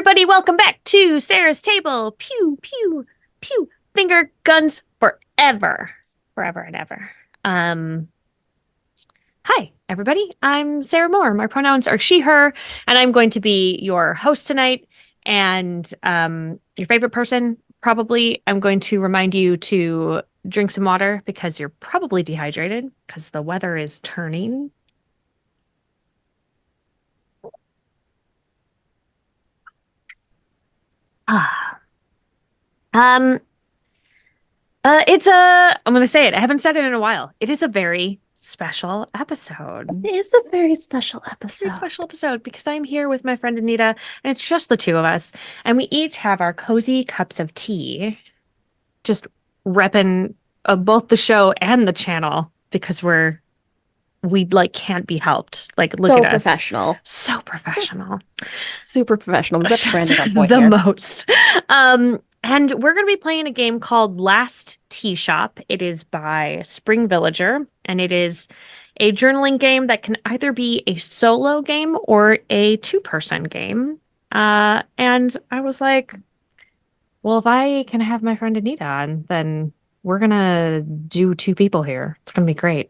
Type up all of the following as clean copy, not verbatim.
everybody, welcome back to Sarah's Table. Pew, pew, pew. Finger guns forever. Forever and ever. Hi, everybody. I'm Sarah Moore. My pronouns are she, her, and I'm going to be your host tonight. And your favorite person, probably, I'm going to remind you to drink some water because you're probably dehydrated because the weather is turning. Ah. Um, I'm gonna say it. I haven't said it in a while. It is a very special episode. It is a very special Very episode. special episode because I'm here with my friend Anita, and it's just the two of us, and we each have our cozy cups of tea, just repping both the show and the channel because we like can't be helped. Like, look So at us, professional. so professional. Super professional. Best Just branded on point the here. most. And we're going to be playing a game called Last Tea Shop. It is by Spring Villager, and it is a journaling game that can either be a solo game or a two-person game. And I was like, well, if I can have my friend Anita on, then we're gonna do two people here. It's gonna be great.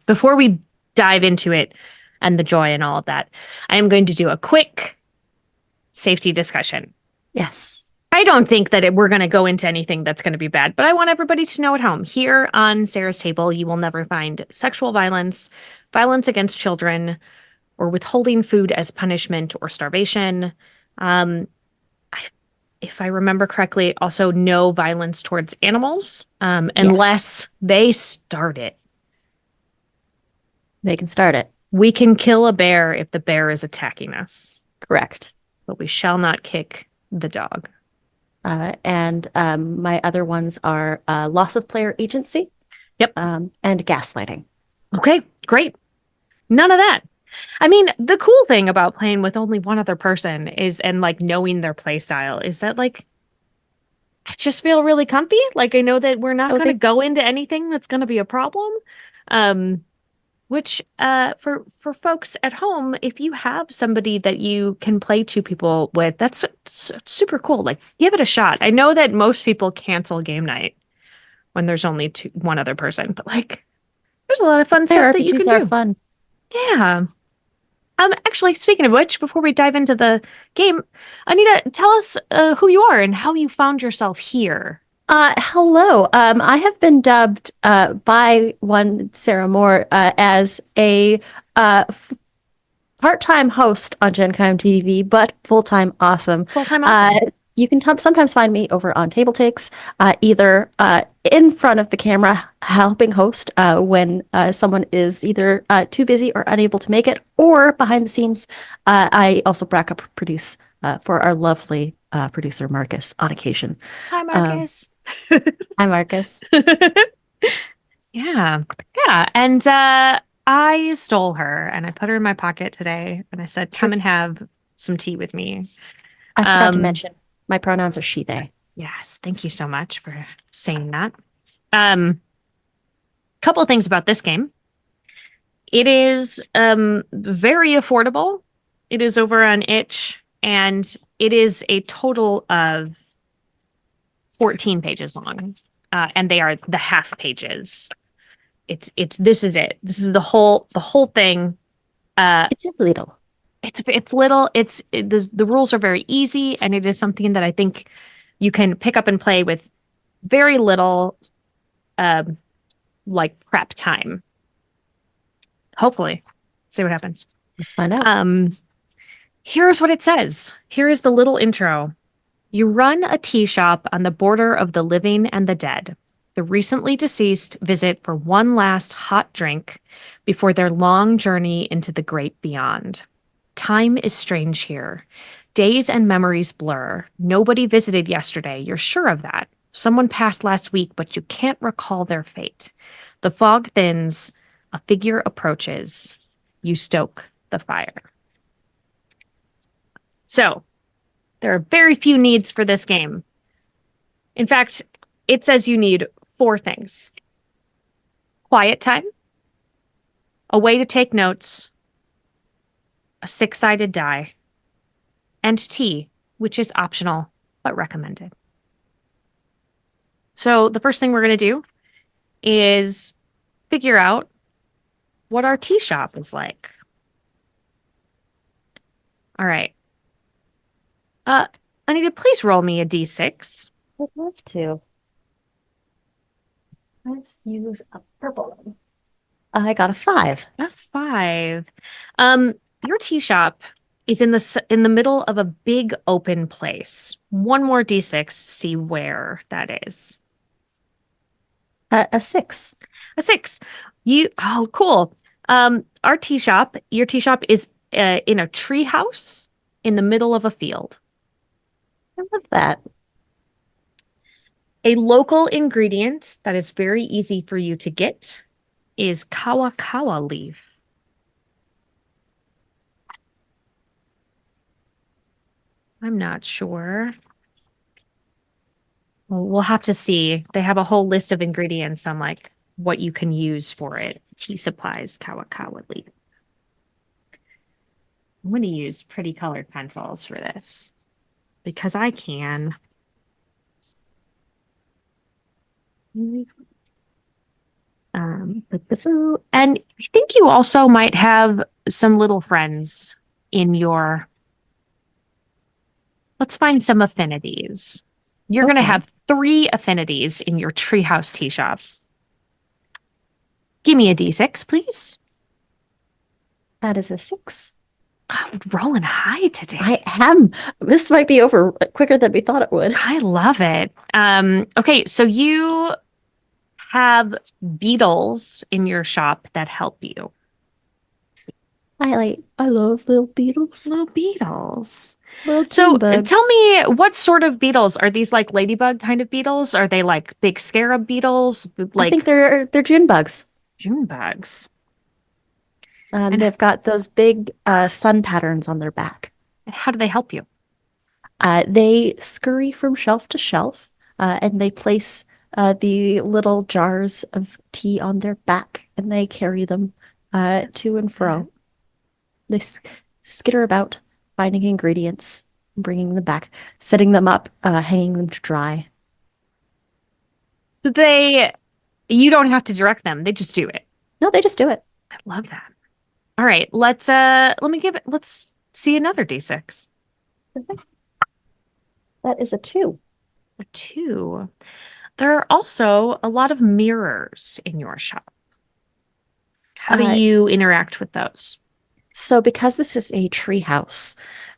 Before we dive into it and the joy and all of that, I am going to do a quick safety discussion. Yes. I don't think that we're going to go into anything that's going to be bad, but I want everybody to know at home. Here on Sarah's Table, you will never find sexual violence, violence against children, or withholding food as punishment or starvation. Um, I, if I remember correctly, also no violence towards animals, Yes. unless they start it. They can start it. We can kill a bear if the bear is attacking us, Correct. but we shall not kick the dog. And my other ones are loss of player agency. Yep. And gaslighting. Okay, great. None of that. I mean, the cool thing about playing with only one other person is, and like knowing their play style, is that like I just feel really comfy. Like I know that we're not going to Cozy. go into anything that's going to be a problem. Um, which for folks at home, if you have somebody that you can play two people with, that's super cool. Like give it a shot. I know that most people cancel game night when there's only one other person, but like there's a lot of fun Player stuff that you can RPGs are do. fun. Yeah. Actually, speaking of which, before we dive into the game, Anita, tell us who you are and how you found yourself here. Hello. I have been dubbed by one Sarah Moore as a part-time host on Gen Con TV, but full-time awesome. Full-time awesome. You can sometimes find me over on Table Takes, either in front of the camera helping host when someone is either too busy or unable to make it, or behind the scenes. I also backup produce for our lovely producer Marcus on occasion. Hi, Marcus. Hi, Marcus. Yeah. Yeah. And I stole her and I put her in my pocket today and I said, come and have some tea with me. I forgot to mention my pronouns are she, they. Yes. Thank you so much for saying that. Couple of things about this game. It is very affordable. It is over on itch and it is a total of 14 pages long. And they are the half pages. This is it. This is the whole thing. It's just little. It's little. The rules are very easy, and it is something that I think you can pick up and play with very little, like prep time. Hopefully, see what happens. Let's find out. Here's what it says. Here is the little intro. You run a tea shop on the border of the living and the dead. The recently deceased visit for one last hot drink before their long journey into the great beyond. Time is strange here. Days and memories blur. Nobody visited yesterday, you're sure of that. Someone passed last week, but you can't recall their fate. The fog thins. A figure approaches. You stoke the fire. So, there are very few needs for this game. In fact, it says you need 4 things. Quiet time, a way to take notes, a 6-sided die, and tea, which is optional but recommended. So the first thing we're going to do is figure out what our tea shop is like. All right. Uh, Anita, please roll me a d6. I'd love to. Let's use a purple one. I got a 5. A 5. Your tea shop is in the middle of a big open place. One more d6, see where that is. A 6. A 6. Oh, cool. Your tea shop is in a tree house in the middle of a field. I love that. A local ingredient that is very easy for you to get is kawa leaf. I'm not sure. Well, we'll have to see. They have a whole list of ingredients on like what you can use for it. Tea supplies, kawa leaf. I'm going to use pretty colored pencils for this because I can. And I think you also might have some little friends in your. Let's find some affinities. You're going to Okay. have 3 affinities in your treehouse tea shop. Give me a d6, please. That is a 6. I'm rolling high today. I am. This might be over quicker than we thought it would. I love it. Okay, so you have beetles in your shop that help you. I love little beetles. Little beetles. Little So June bugs. tell me, what sort of beetles? Are these like ladybug kind of beetles? Are they like big scarab beetles? I Like think they're June bugs. June bugs? And They've got those big sun patterns on their back. how do they help you? They scurry from shelf to shelf, and they place the little jars of tea on their back, and they carry them to and fro. They skitter about, finding ingredients, bringing them back, setting them up, hanging them to dry. You don't have to direct them. They just do it. No, they just do it. I love that. All right, let's see another D6. That is a 2. A 2. There are also a lot of mirrors in your shop. How do you interact with those? So because this is a tree house,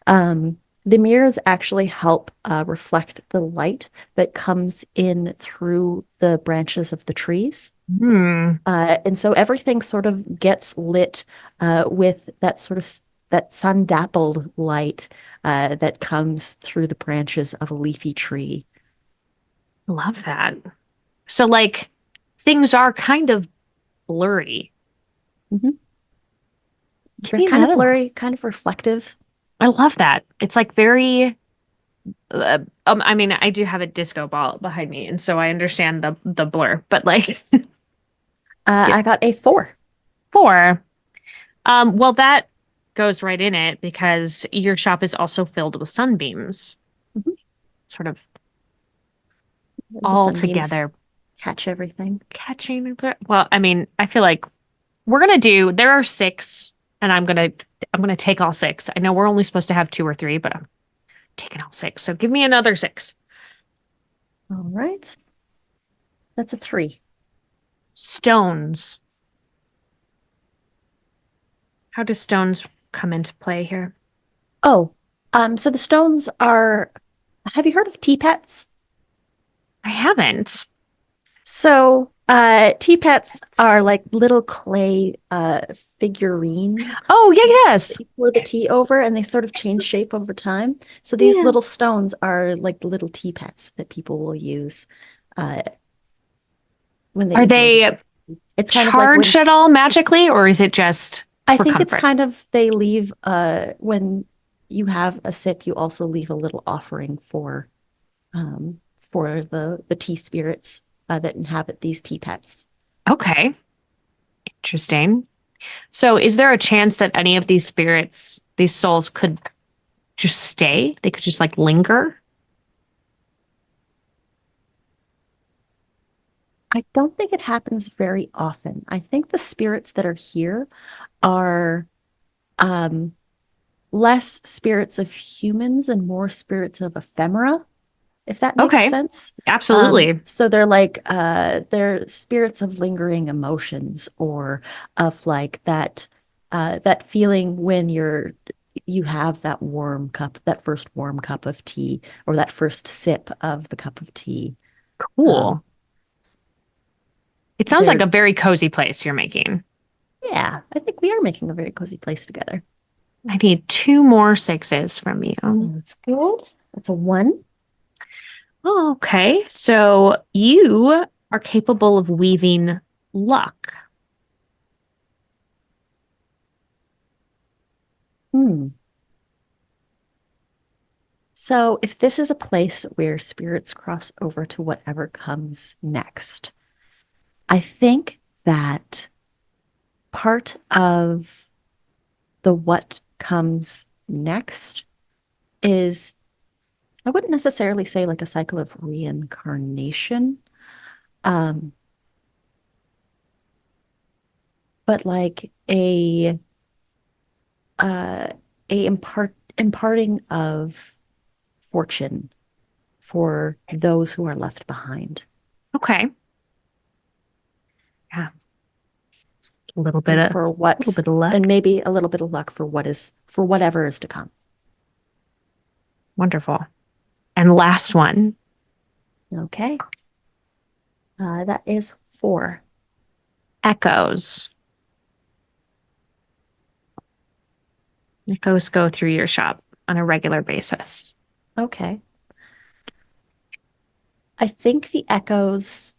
the mirrors actually help reflect the light that comes in through the branches of the trees. And so everything sort of gets lit with that sun dappled light that comes through the branches of a leafy tree. Love that. So like things are kind of blurry. They're kind of blurry, kind of reflective. I love that. It's like very I mean, I do have a disco ball behind me, and so I understand the blur, but like I got a 4. 4. Well, that goes right in it because your shop is also filled with sunbeams. Sort of all together. Catch everything. Catching. Well, I mean, I feel like there are 6, and I'm gonna take all 6. I know we're only supposed to have 2 or 3, but I'm taking all 6. So give me another 6. All right. That's a 3. Stones. How do stones come into play here? Oh, so the stones are, have you heard of tea pets? I haven't. So, tea pets are like little clay figurines. Oh, yes. You pour the tea over and they sort of change shape over time. So these little stones are like little tea pets that people will use when they Are they it's kind charged at all magically, or is it just I for think comfort? it's kind of they leave when you have a sip, you also leave a little offering for the tea spirits that inhabit these tea pets. Okay. Interesting. So is there a chance that any of these spirits, these souls could just stay. They could just like linger. I don't think it happens very often. I think the spirits that are here are um, less spirits of humans and more spirits of ephemera, if that makes Okay, sense. absolutely. So they're spirits of lingering emotions or of like that feeling when you have that warm cup, that first warm cup of tea, or that first sip of the cup of tea. Um, Cool. It sounds like they're a very cozy place you're making. Yeah, I think we are making a very cozy place together. I need two more sixes from you. That's good. That's a one. Oh, okay. So you are capable of weaving luck. Hmm. So if this is a place where spirits cross over to whatever comes next, I think that part of the what comes next is, I wouldn't necessarily say like a cycle of reincarnation, um, but like uh, a imparting of fortune for those who are left behind. Okay. Yeah. Just And for a little what's bit of luck. and maybe a little bit of luck for whatever is to come. Wonderful. And last one, Okay. That is four. echoes. Echoes go through your shop on a regular basis. Okay. I think the echoes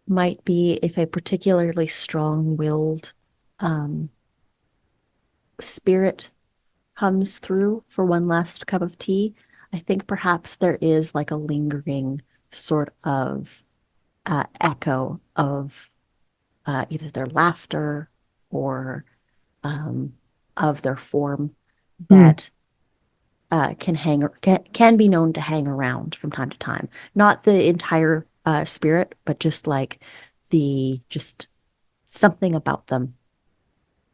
might be if a particularly strong-willed um, spirit comes through for one last cup of tea. I think perhaps there is like a lingering sort of echo of either their laughter or um, of their form Hmm. that can be known to hang around from time to time. Not the entire spirit, but just like the just something about them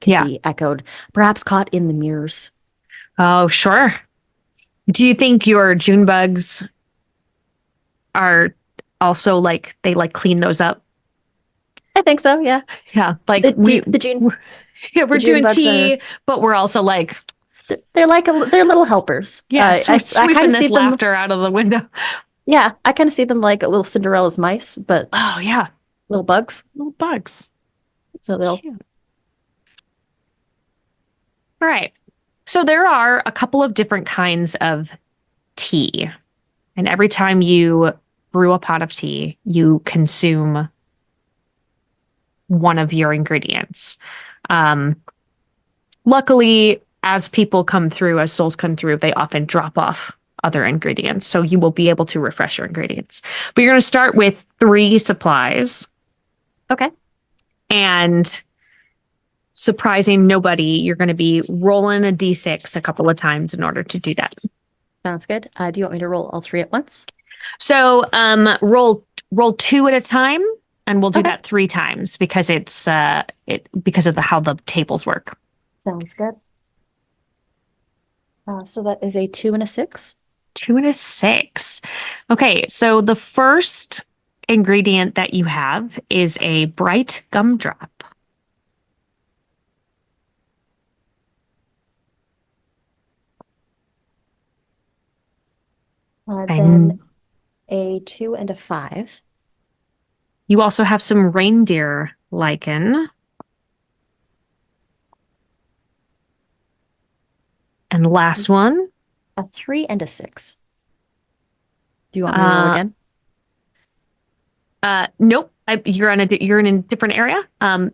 could Yeah. be echoed, perhaps caught in the mirrors. Oh, sure. Do you think your June bugs are also like they like clean those up? I think so. Yeah, Yeah, like the we Ju- the June yeah, the we're June doing bugs are tea, but we're also like they're like they're little helpers. yeah, I kind sweeping of see this them. laughter out of the window. Yeah, I kind of see them like little Cinderella's mice, but Oh yeah, little bugs. little bugs. So they'll Cute. All right. So there are a couple of different kinds of tea, and every time you brew a pot of tea, you consume one of your ingredients. Um, Luckily, as people come through, as souls come through, they often drop off other ingredients. So you will be able to refresh your ingredients. But you're going to start with three supplies. okay. And surprising nobody, you're going to be rolling a d6 a couple of times in order to do that. Sounds good. Do you want me to roll all three at once? So roll two at a time, and we'll do Okay. that three times because because of how the tables work. Sounds good. So that is a two and a six. Two and a six. Okay, so the first ingredient that you have is a bright gumdrop. Then And a two and a five. you also have some reindeer lichen. And the last one, A three and a six. Do you want me to roll uh, again? nope, you're in a different area.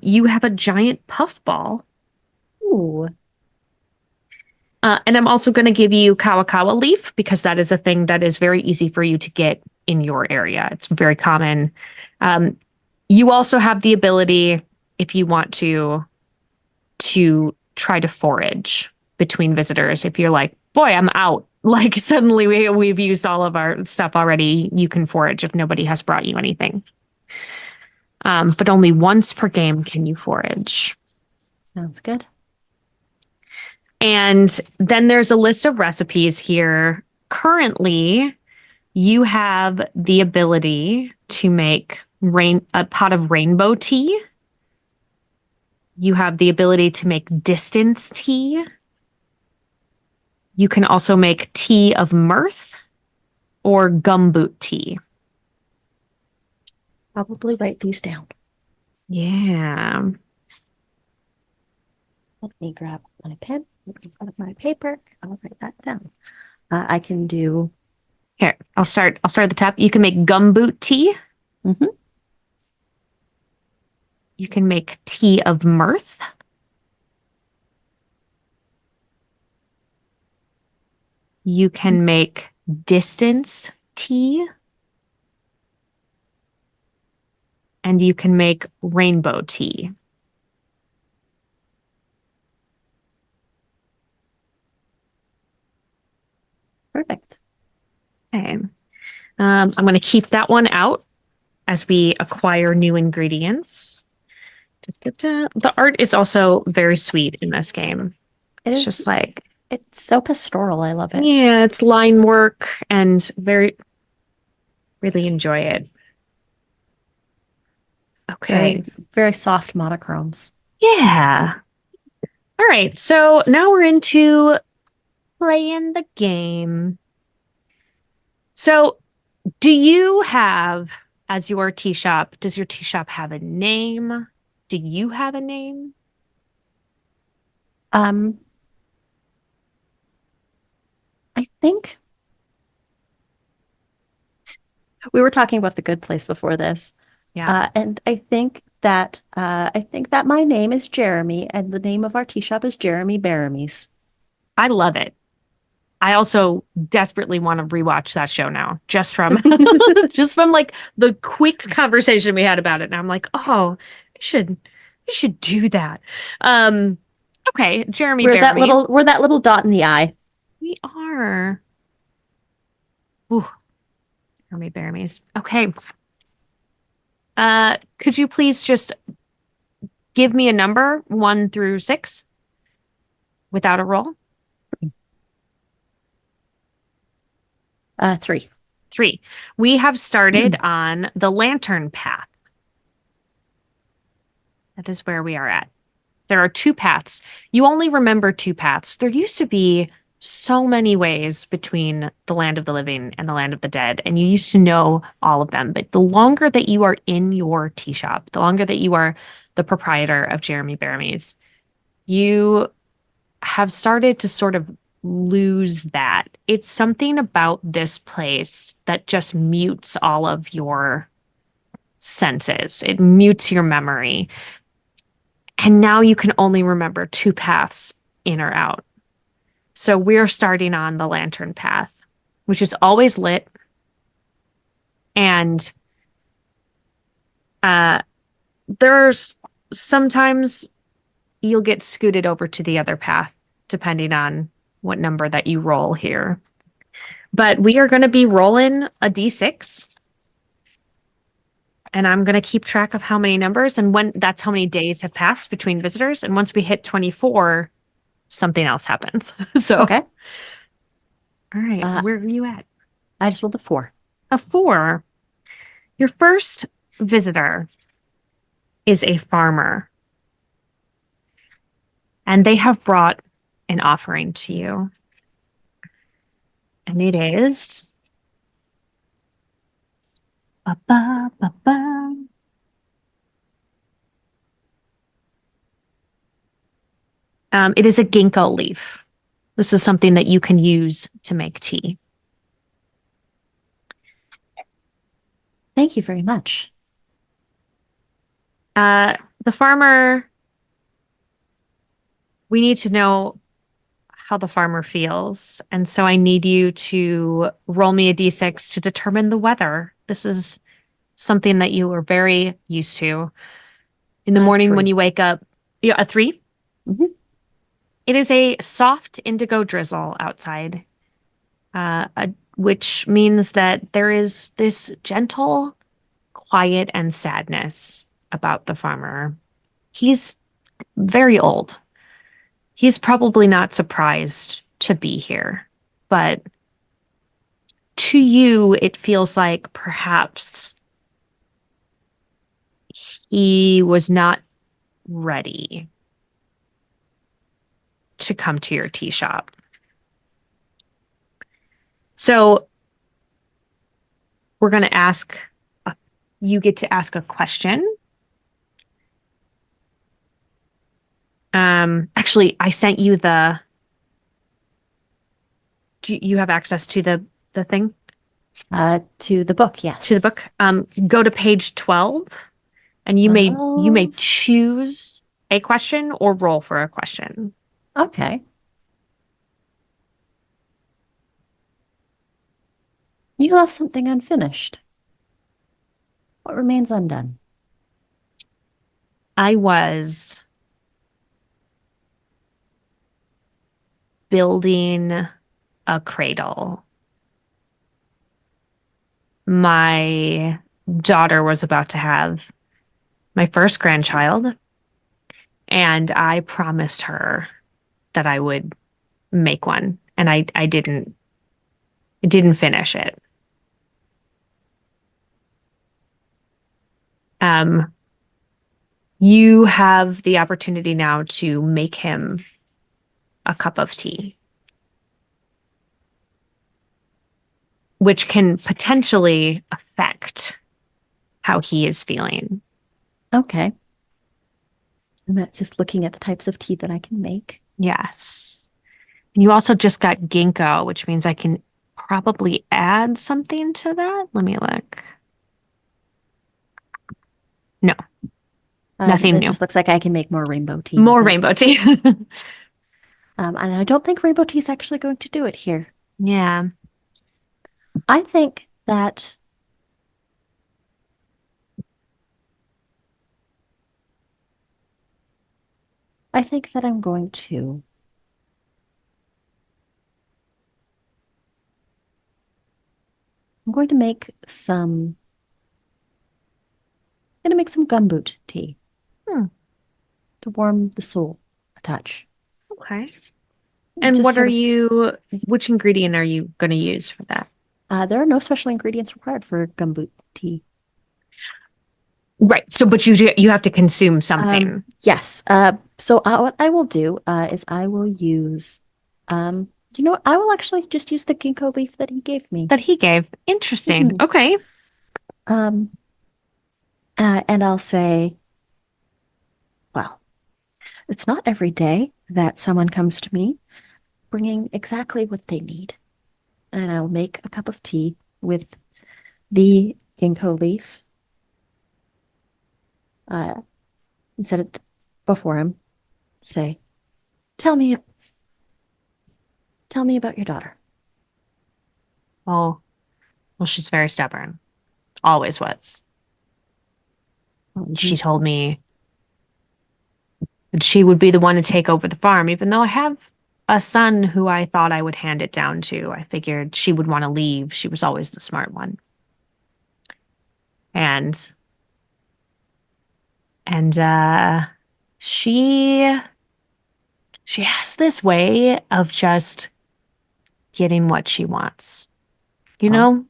You have a giant puffball. Ooh. And I'm also going to give you kawakawa leaf because that is a thing that is very easy for you to get in your area. It's very common. Um, you also have the ability, if you want to try to forage between visitors. If you're like, boy, I'm out. Like suddenly we've used all of our stuff already. You can forage if nobody has brought you anything. But only once per game can you forage. Sounds good. And then there's a list of recipes here. Currently, you have the ability to make a pot of rainbow tea. You have the ability to make distance tea. You can also make tea of mirth or gumboot tea. Probably write these down. Yeah. Let me grab my pen, grab my paper. I'll write that down. I can do. Here, I'll start at the top. You can make gumboot tea. Mhm. You can make tea of mirth. You can make distance tea. And you can make rainbow tea. Perfect. Okay. I'm going to keep that one out as we acquire new ingredients. The art is also very sweet in this game. It It's is. just like, It's so pastoral. I love it. yeah, it's line work and really enjoy it. Okay. Very soft monochromes. Yeah. All right. So now we're into playing the game. So do you have, as your tea shop, does your tea shop have a name? Do you have a name? Um, I think we were talking about the good place before this. Yeah, And I think that my name is Jeremy and the name of our tea shop is Jeremy Baramies. I love it. I also desperately want to rewatch that show now, just from just from like the quick conversation we had about it. And I'm like, oh, I should do that. Um, okay, Jeremy Bearme. We're that little dot in the eye. We are. Ooh, Jeremy Bearmes. Okay. Could you please just give me a number 1 through 6 without a roll? 3. 3. We have started on the lantern path. That is where we are at. There are 2 paths. You only remember 2 paths. There used to be so many ways between the land of the living and the land of the dead, and you used to know all of them. But the longer that you are in your tea shop, the longer that you are the proprietor of Jeremy Bearmes, you have started to sort of lose that. It's something about this place that just mutes all of your senses. It mutes your memory. And now you can only remember 2 paths in or out. So we're starting on the lantern path, which is always lit. And there's sometimes you'll get scooted over to the other path, depending on what number that you roll here. But we are going to be rolling a d6. And I'm going to keep track of how many numbers and when that's how many days have passed between visitors. And once we hit 24, something else happens. So, Okay. all right, where are you at? I just rolled a 4. A 4. Your first visitor is a farmer. And they have brought an offering to you. And it is ba, ba, ba, ba. It is a ginkgo leaf. This is something that you can use to make tea. Thank you very much. The farmer, we need to know how the farmer feels. And so I need you to roll me a d6 to determine the weather. This is something that you are very used to. In the morning when 3. you wake up, yeah, a 3? Mhm. It is a soft indigo drizzle outside, which means that there is this gentle quiet and sadness about the farmer. He's very old. He's probably not surprised to be here, but to you, it feels like perhaps he was not ready to come to your tea shop. So we're going to ask, you get to ask a question. Actually, I sent you do you have access to the thing? To the book, yes. To the book. Go to page 12 and you may choose a question or roll for a question. Okay. You left something unfinished. What remains undone? I was building a cradle. My daughter was about to have my first grandchild, and I promised her that I would make one, and I didn't finish it. You have the opportunity now to make him a cup of tea, which can potentially affect how he is feeling. Okay. I'm just looking at the types of tea that I can make. Yes. And you also just got ginkgo, which means I can probably add something to that. Let me look. No, nothing It new. just looks like I can make more rainbow tea. More rainbow tea. And I don't think rainbow tea is actually going to do it here. Yeah. I think that I'm going to make some gumboot tea Hmm. to warm the soul a touch. Okay. And Just what sort are of- you, which ingredient are you going to use for that? There are no special ingredients required for gumboot tea. Right. So, but you have to consume something. Yes. So what I will do is I will use, you know what? I will actually just use the ginkgo leaf that he gave me. That he gave. Interesting. Mhm. Okay. Um, and I'll say, well, it's not every day that someone comes to me bringing exactly what they need. And I'll make a cup of tea with the ginkgo leaf and set it before him. Say, tell me about your daughter. Oh, well, she's very stubborn. Always was. She told me that she would be the one to take over the farm, even though I have a son who I thought I would hand it down to. I figured she would want to leave. She was always the smart one. And and she has this way of just getting what she wants. You Well, know?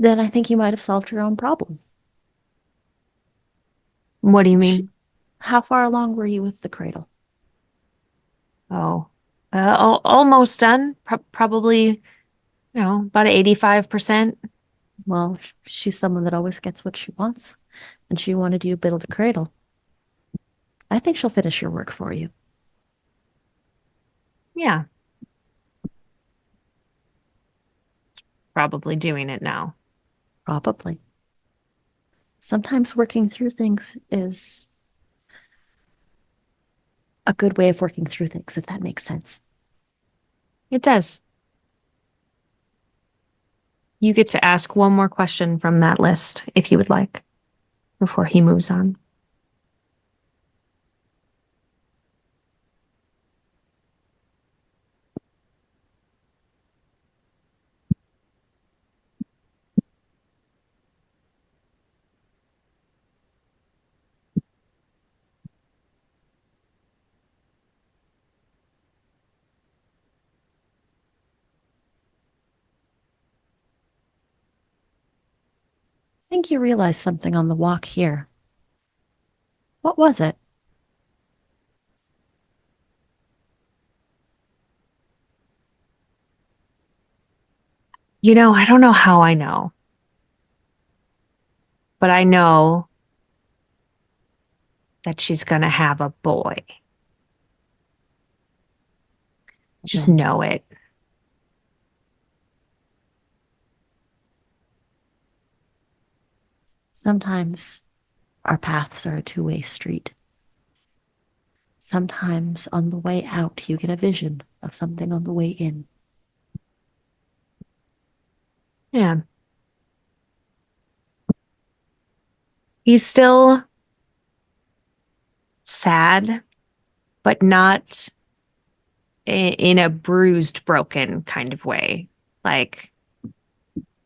then I think you might have solved your own problem. What do you Sh- mean? How far along were you with the cradle? Oh, almost done. Probably, about 85%. Well, she's someone that always gets what she wants, and she wanted you to build a cradle. I think she'll finish your work for you. Yeah, probably doing it now. Probably. Sometimes working through things is a good way of working through things, if that makes sense. It does. You get to ask one more question from that list if you would like before he moves on. think you realized something on the walk here. What was it? I don't know how I know, but I know that she's gonna have a boy. Just Then know it. sometimes our paths are a two-way street. Sometimes on the way out, you get a vision of something on the way in. Yeah. He's still sad, but not in a bruised, broken kind of way. Like,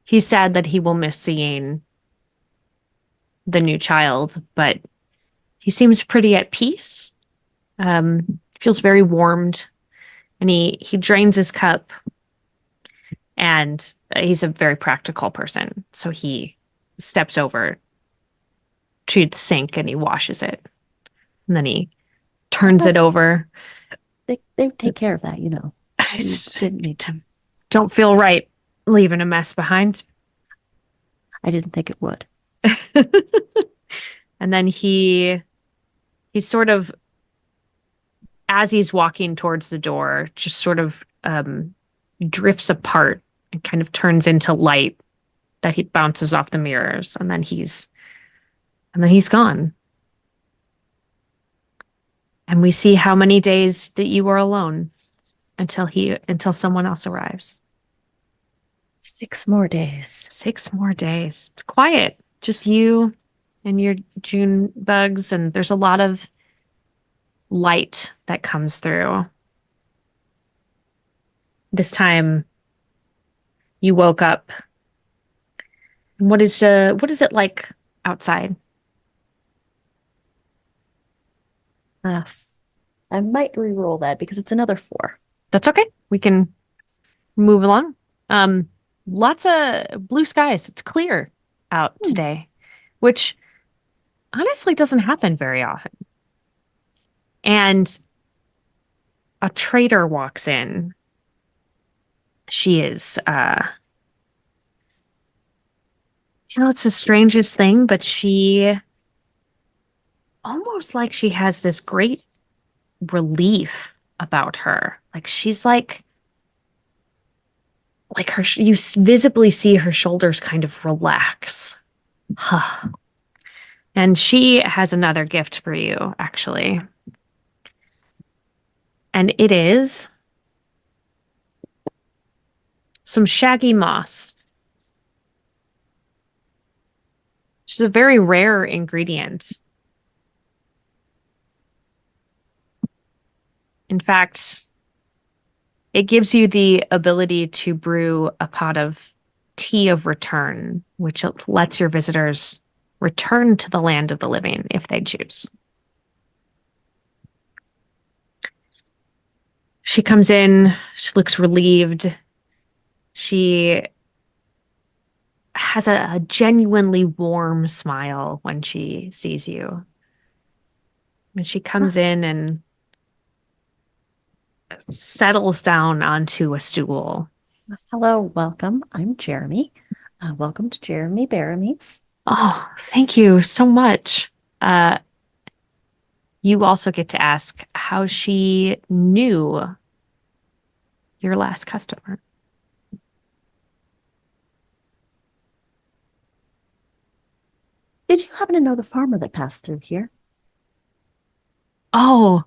he's sad that he will miss seeing the new child, but he seems pretty at peace. Feels very warmed, and he drains his cup, and he's a very practical person. So he steps over to the sink and he washes it, and then he turns it over. They take care of that, you know. I You didn't need to. don't feel right leaving a mess behind. I didn't think it would. And then he's sort of, as he's walking towards the door, just sort of drifts apart and kind of turns into light that he bounces off the mirrors, and then he's gone. And we see how many days that you are alone until someone else arrives. 6 more days. 6 more days. It's quiet. Just you and your June bugs, and there's a lot of light that comes through. This time you woke up. What is it like outside? Uh, I might re-roll that because it's another 4. That's okay. We can move along. Lots of blue skies. It's clear out today, which honestly doesn't happen very often. And a trader walks in. She is it's the strangest thing, but she almost like she has this great relief about her. Like she's like her, you visibly see her shoulders kind of relax. And she has another gift for you, actually. And it is some shaggy moss, which is a very rare ingredient. In fact, it gives you the ability to brew a pot of tea of return, which lets your visitors return to the land of the living if they choose. She comes in, she looks relieved. She has a genuinely warm smile when she sees you. And she comes in and settles down onto a stool. Hello, welcome. I'm Jeremy. Welcome to Jeremy Barameets. Oh, thank you so much. You also get to ask how she knew your last customer. Did you happen to know the farmer that passed through here? Oh,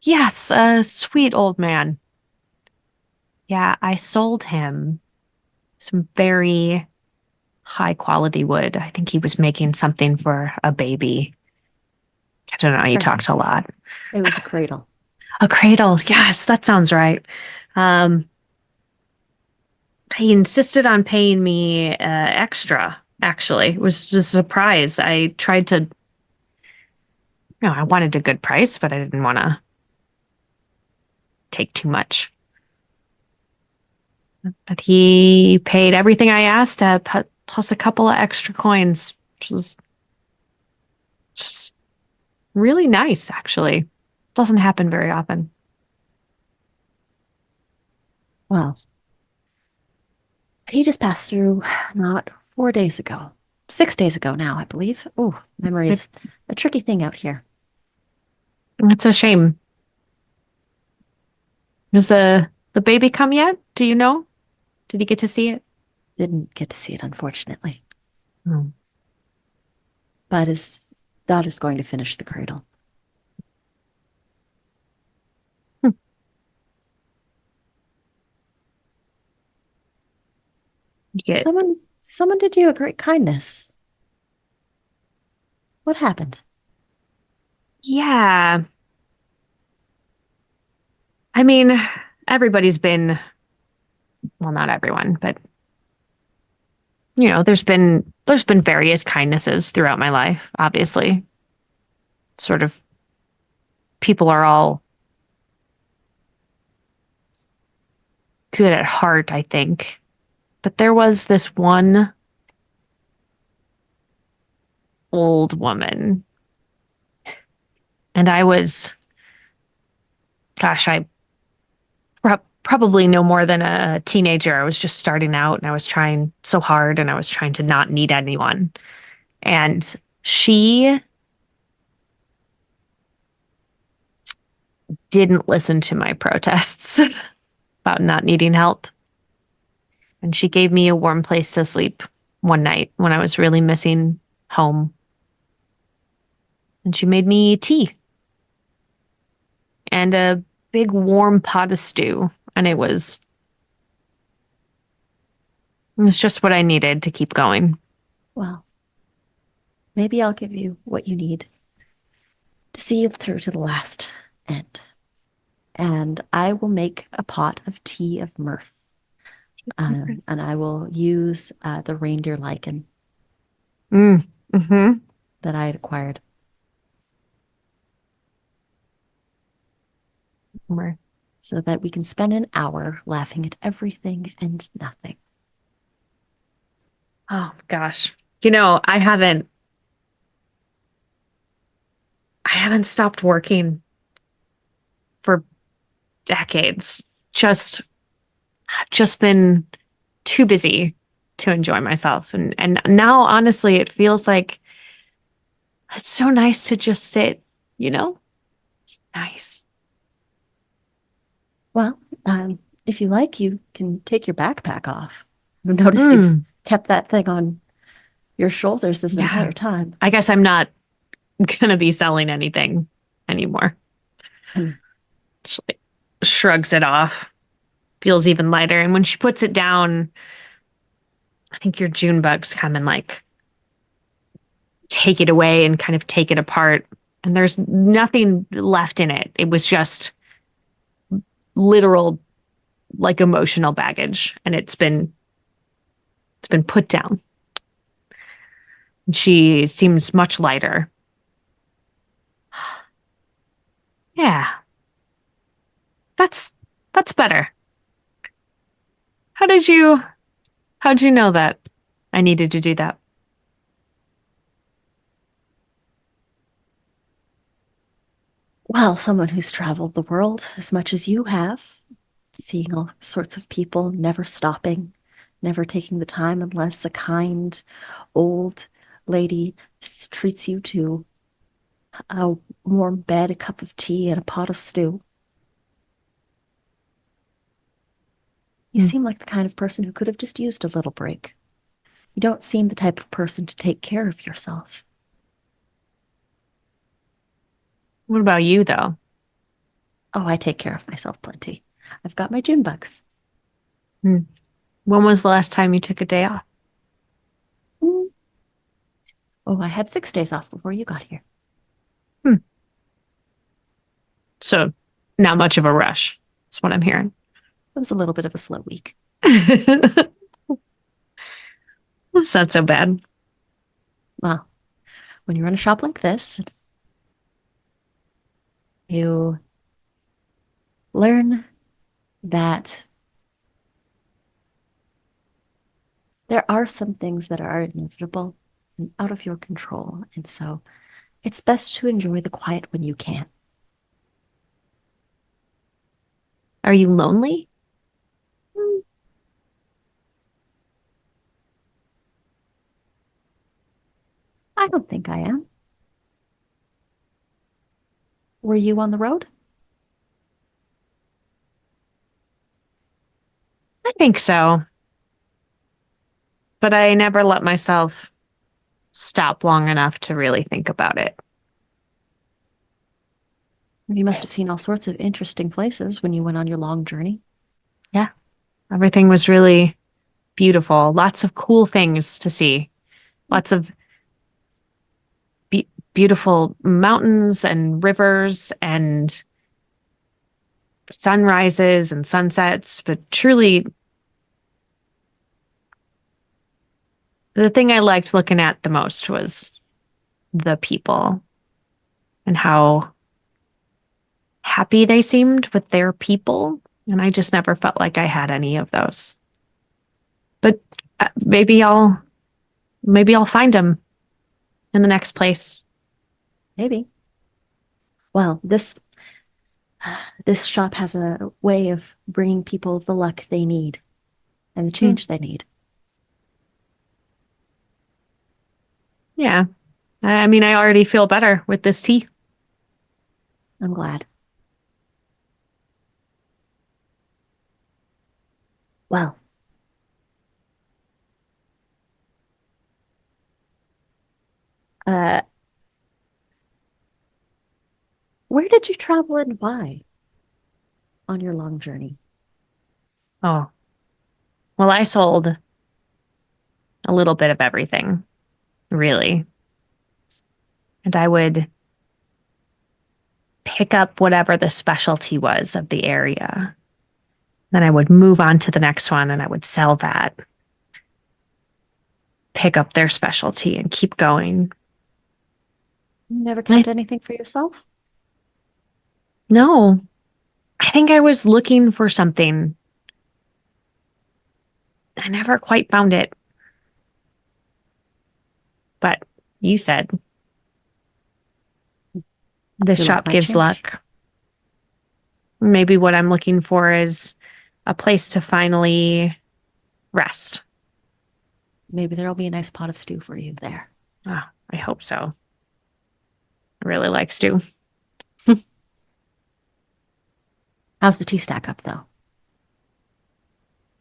yes, a sweet old man. Yeah, I sold him some very high quality wood. I think he was making something for a baby. I don't know, you talked a lot. It was a cradle. A cradle. Yes, that sounds right. Um, he insisted on paying me extra, actually. It was just a surprise. I tried to, I wanted a good price, but I didn't want to take too much. But he paid everything I asked to plus a couple of extra coins, which was just really nice, actually. Doesn't happen very often. Well, he just passed through not 4 days ago, 6 days ago now, I believe. Oh, memory It, is a tricky thing out here. it's a shame. Has the baby come yet? Do you know? Did he get to see it? Didn't get to see it, unfortunately. Oh. But his daughter's going to finish the cradle. Hmm. Yeah. Someone did you a great kindness. What happened? Yeah. I mean, everybody's been, well, not everyone, but there's been various kindnesses throughout my life, obviously. Sort of people are all good at heart, I think. But there was this one old woman, and I was, gosh, I probably no more than a teenager. I was just starting out and I was trying so hard and I was trying to not need anyone. And she didn't listen to my protests about not needing help. And she gave me a warm place to sleep one night when I was really missing home. And she made me tea and a big warm pot of stew. And it was just what I needed to keep going. Well, maybe I'll give you what you need to see you through to the last end. And I will make a pot of tea of mirth. And I will use the reindeer lichen Mm, mm-hmm. that I had acquired so that we can spend an hour laughing at everything and nothing. Oh gosh. I haven't stopped working for decades. I've just been too busy to enjoy myself. And now honestly it feels like it's so nice to just sit, you know? It's nice. Well, if you like, you can take your backpack off. I've noticed you've Mm, kept that thing on your shoulders this yeah. entire time. I guess I'm not gonna be selling anything anymore. And She like shrugs it off, feels even lighter. And when she puts it down, I think your June bugs come and like take it away and kind of take it apart. And there's nothing left in it. It was just literal, like emotional baggage. And it's been put down. And she seems much lighter. Yeah, that's that's better. How did you how'd you know that I needed to do that? well, someone who's traveled the world as much as you have, seeing all sorts of people, never stopping, never taking the time unless a kind old lady treats you to a warm bed, a cup of tea, and a pot of stew. You Hmm. seem like the kind of person who could have just used a little break. You don't seem the type of person to take care of yourself. What about you though? Oh, I take care of myself plenty. I've got my June bugs. Hmm. When was the last time you took a day off? Mm. Oh, I had 6 days off before you got here. Hmm. So not much of a rush. That's what I'm hearing. It was a little bit of a slow week. That's not so bad. Well, when you run a shop like this, you learn that There are some things that are inevitable and out of your control. And so it's best to enjoy the quiet when you can. Are you lonely? Hmm, I don't think I am. Were you on the road? I think so, but I never let myself stop long enough to really think about it. You must have seen all sorts of interesting places when you went on your long journey. Yeah, everything was really beautiful. Lots of cool things to see. Lots of be beautiful mountains and rivers and sunrises and sunsets. But truly, the thing I liked looking at the most was the people and how happy they seemed with their people. And I just never felt like I had any of those. But maybe I'll find them in the next place. Maybe. Well, this shop has a way of bringing people the luck they need and the Hmm. change they need. Yeah. I mean, I already feel better with this tea. I'm glad. Well, uh, where did you travel and why on your long journey? Oh, well, I sold a little bit of everything, really. And I would pick up whatever the specialty was of the area. Then I would move on to the next one and I would sell that, pick up their specialty and keep going. You never I, kept anything for yourself? no, I think I was looking for something. I never quite found it, but you said this Your luck shop might gives change. luck. Maybe what I'm looking for is a place to finally rest. Maybe there'll be a nice pot of stew for you there. Oh, I hope so. I really like stew. How's the tea stack up, though?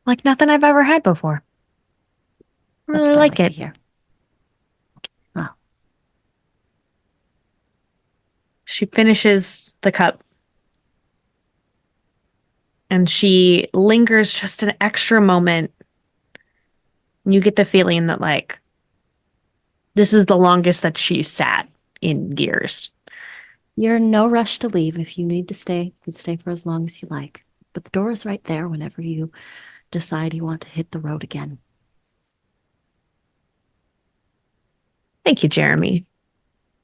Like nothing I've ever had before. I That's really what I like like to it. hear. Well, She finishes the cup and she lingers just an extra moment. You get the feeling that, like, this is the longest that she's sat in years. you're in no rush to leave. If you need to stay, you can stay for as long as you like. But the door is right there whenever you decide you want to hit the road again. Thank you, Jeremy.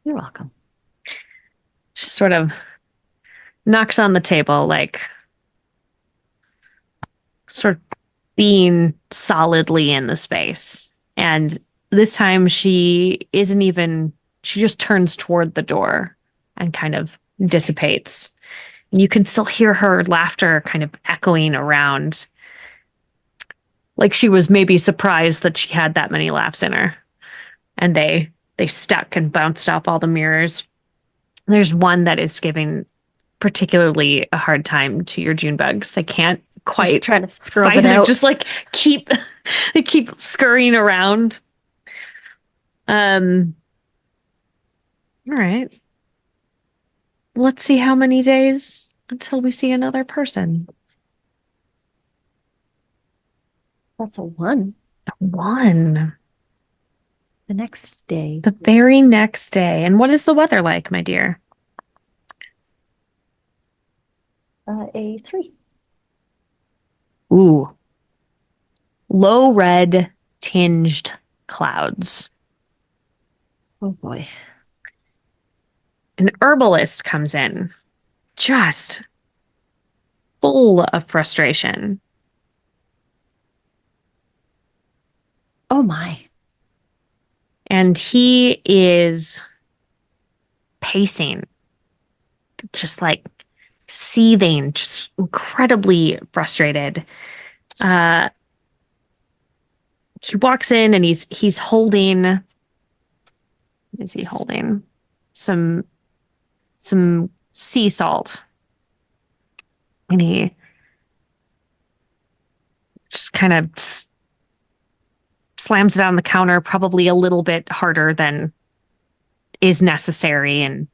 You're welcome. She sort of knocks on the table, like, sort of being solidly in the space. And this time she just turns toward the door and kind of dissipates. And you can still hear her laughter kind of echoing around, like she was maybe surprised that she had that many laughs in her. And they stuck and bounced off all the mirrors. There's one that is giving particularly a hard time to your June bugs. They can't They're quite trying to scrub it find. They're out. just like keep they keep scurrying around. Um, all right. Let's see how many days until we see another person. That's a one. One. The next day, The very next day. And what is the weather like, my dear? a three. Ooh, low red tinged clouds. Oh boy. An herbalist comes in, just full of frustration. Oh my. And he is pacing, just like seething, just incredibly frustrated. Uh, he walks in and he's holding, is he holding some sea salt, and he just kind of slams it on the counter, probably a little bit harder than is necessary. And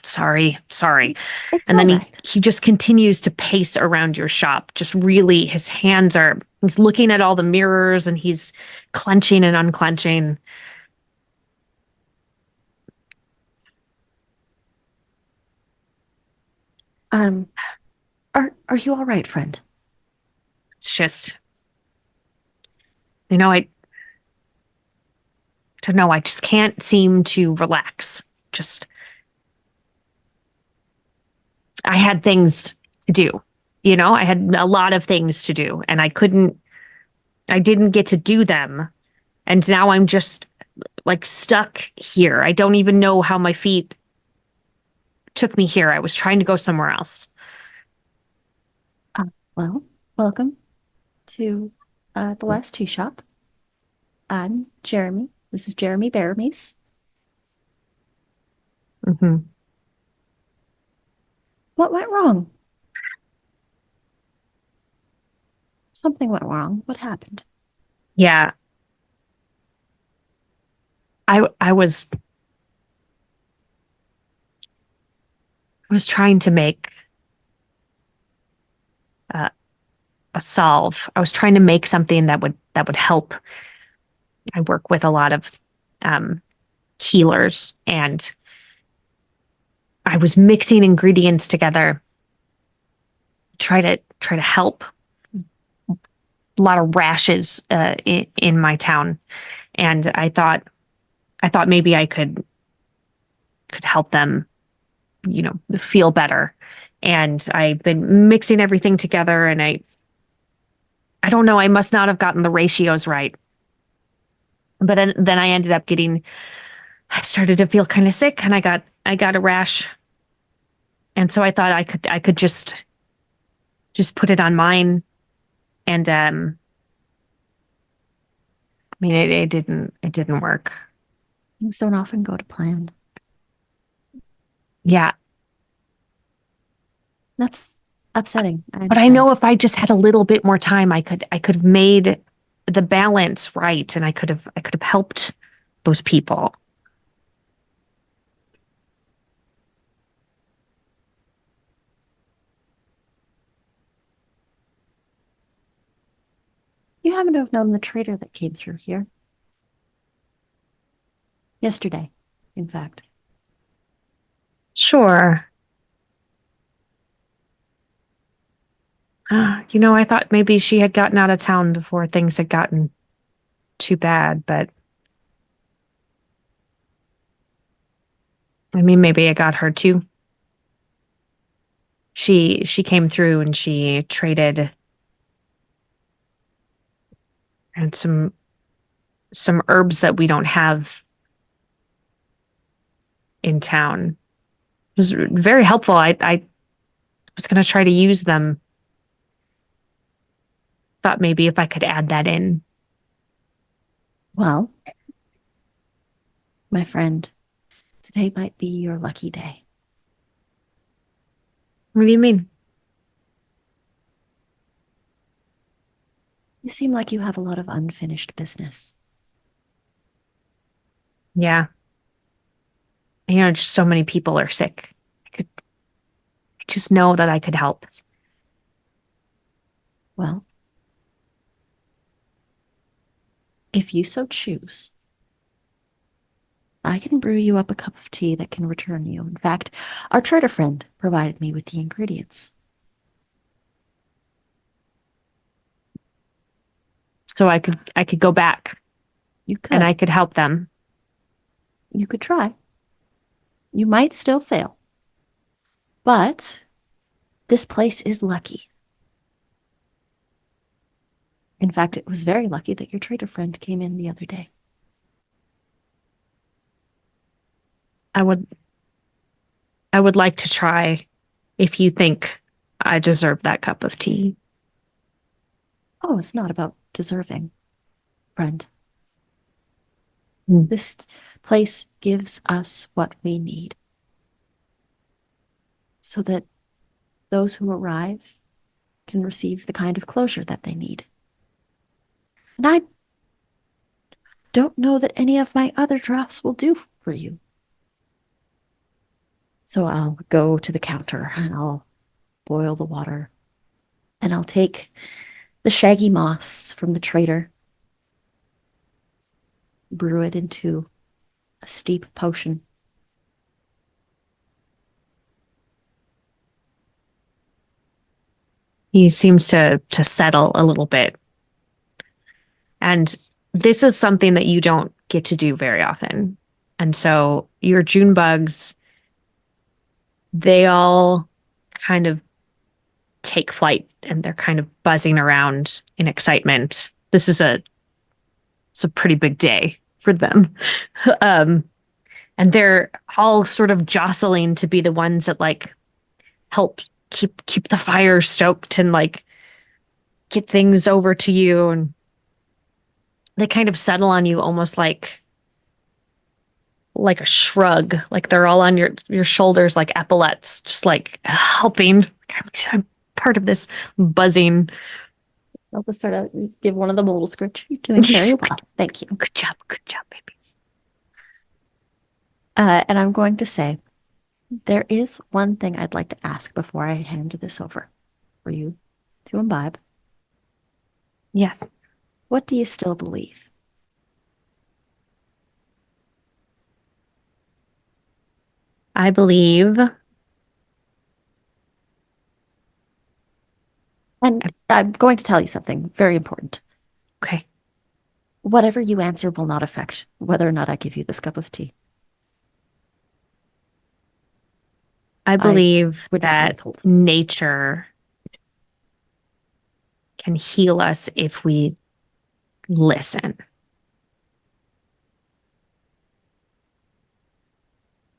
sorry. It's And all then right. he just continues to pace around your shop. Just really, his hands are, he's looking at all the mirrors and he's clenching and unclenching. Um, are you all right, friend? It's just, I don't know. I just can't seem to relax. Just, I had things to do. I had a lot of things to do and I didn't get to do them. And now I'm just like stuck here. I don't even know how my feet took me here. I was trying to go somewhere else. Uh, well, welcome to the last tea shop. I'm Jeremy. This is Jeremy Baramies. Hmm. What went wrong? Something went wrong. What happened? Yeah, I was trying to make uh, a solve. I was trying to make something that would help. I work with a lot of um, healers, and I was mixing ingredients together, try to help a lot of rashes in my town. And I thought maybe I could help them, feel better. And I've been mixing everything together, and I don't know, I must not have gotten the ratios right. But then I ended up I started to feel kind of sick, and I got a rash. And so I thought I could just put it on mine. And I mean, it didn't work. Things don't often go to plan. Yeah. That's upsetting. I But I know understand. if I just had a little bit more time, I could have made the balance right, and I could have helped those people. You happen to have known the trader that came through here yesterday, in fact. Sure. I thought maybe she had gotten out of town before things had gotten too bad, but I mean, maybe it got her too. She came through and she traded and some herbs that we don't have in town. It was very helpful. I was gonna try to use them. Thought maybe if I could add that in. Well, my friend, today might be your lucky day. What do you mean? You seem like you have a lot of unfinished business. Yeah. Just so many people are sick. I just know that I could help. Well, if you so choose, I can brew you up a cup of tea that can return you. In fact, our trader friend provided me with the ingredients. So I could go back You and I could. could help them. You could try. You might still fail, but this place is lucky. In fact, it was very lucky that your trader friend came in the other day. I would I would like to try if you think I deserve that cup of tea. Oh, it's not about deserving, friend. Mm. This place gives us what we need so that those who arrive can receive the kind of closure that they need. And I don't know that any of my other drafts will do for you. So I'll go to the counter and I'll boil the water and I'll take the shaggy moss from the trader, brew it into a steep potion. He seems to settle a little bit. And this is something that you don't get to do very often. And so your June bugs, they all kind of take flight and they're kind of buzzing around in excitement. It's a pretty big day for them. Um, and they're all sort of jostling to be the ones that like help keep the fire stoked and like get things over to you, and they kind of settle on you almost like a shrug, like they're all on your shoulders like epaulets, just like helping. I'm part of this buzzing. I'll just sort of just give one of them a little scritch. You're doing very well. Thank you. Good job, babies. And I'm going to say, there is one thing I'd like to ask before I hand this over for you to imbibe. Yes, What do you still believe? I believe. And I'm going to tell you something very important. Okay, Whatever you answer will not affect whether or not I give you this cup of tea. I believe would never that withhold. nature can heal us if we listen.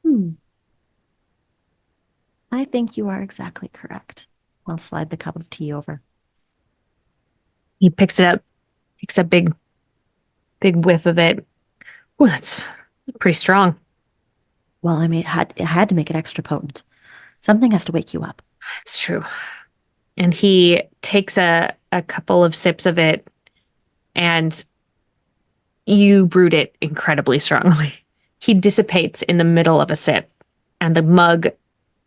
Hmm. I think you are exactly correct. I'll slide the cup of tea over. He picks it up, takes a big whiff of it. Oh, that's pretty strong. Well, I mean, it had to make it extra potent. Something has to wake you up. It's true. And he takes a couple of sips of it, and you brewed it incredibly strongly. He dissipates in the middle of a sip, and the mug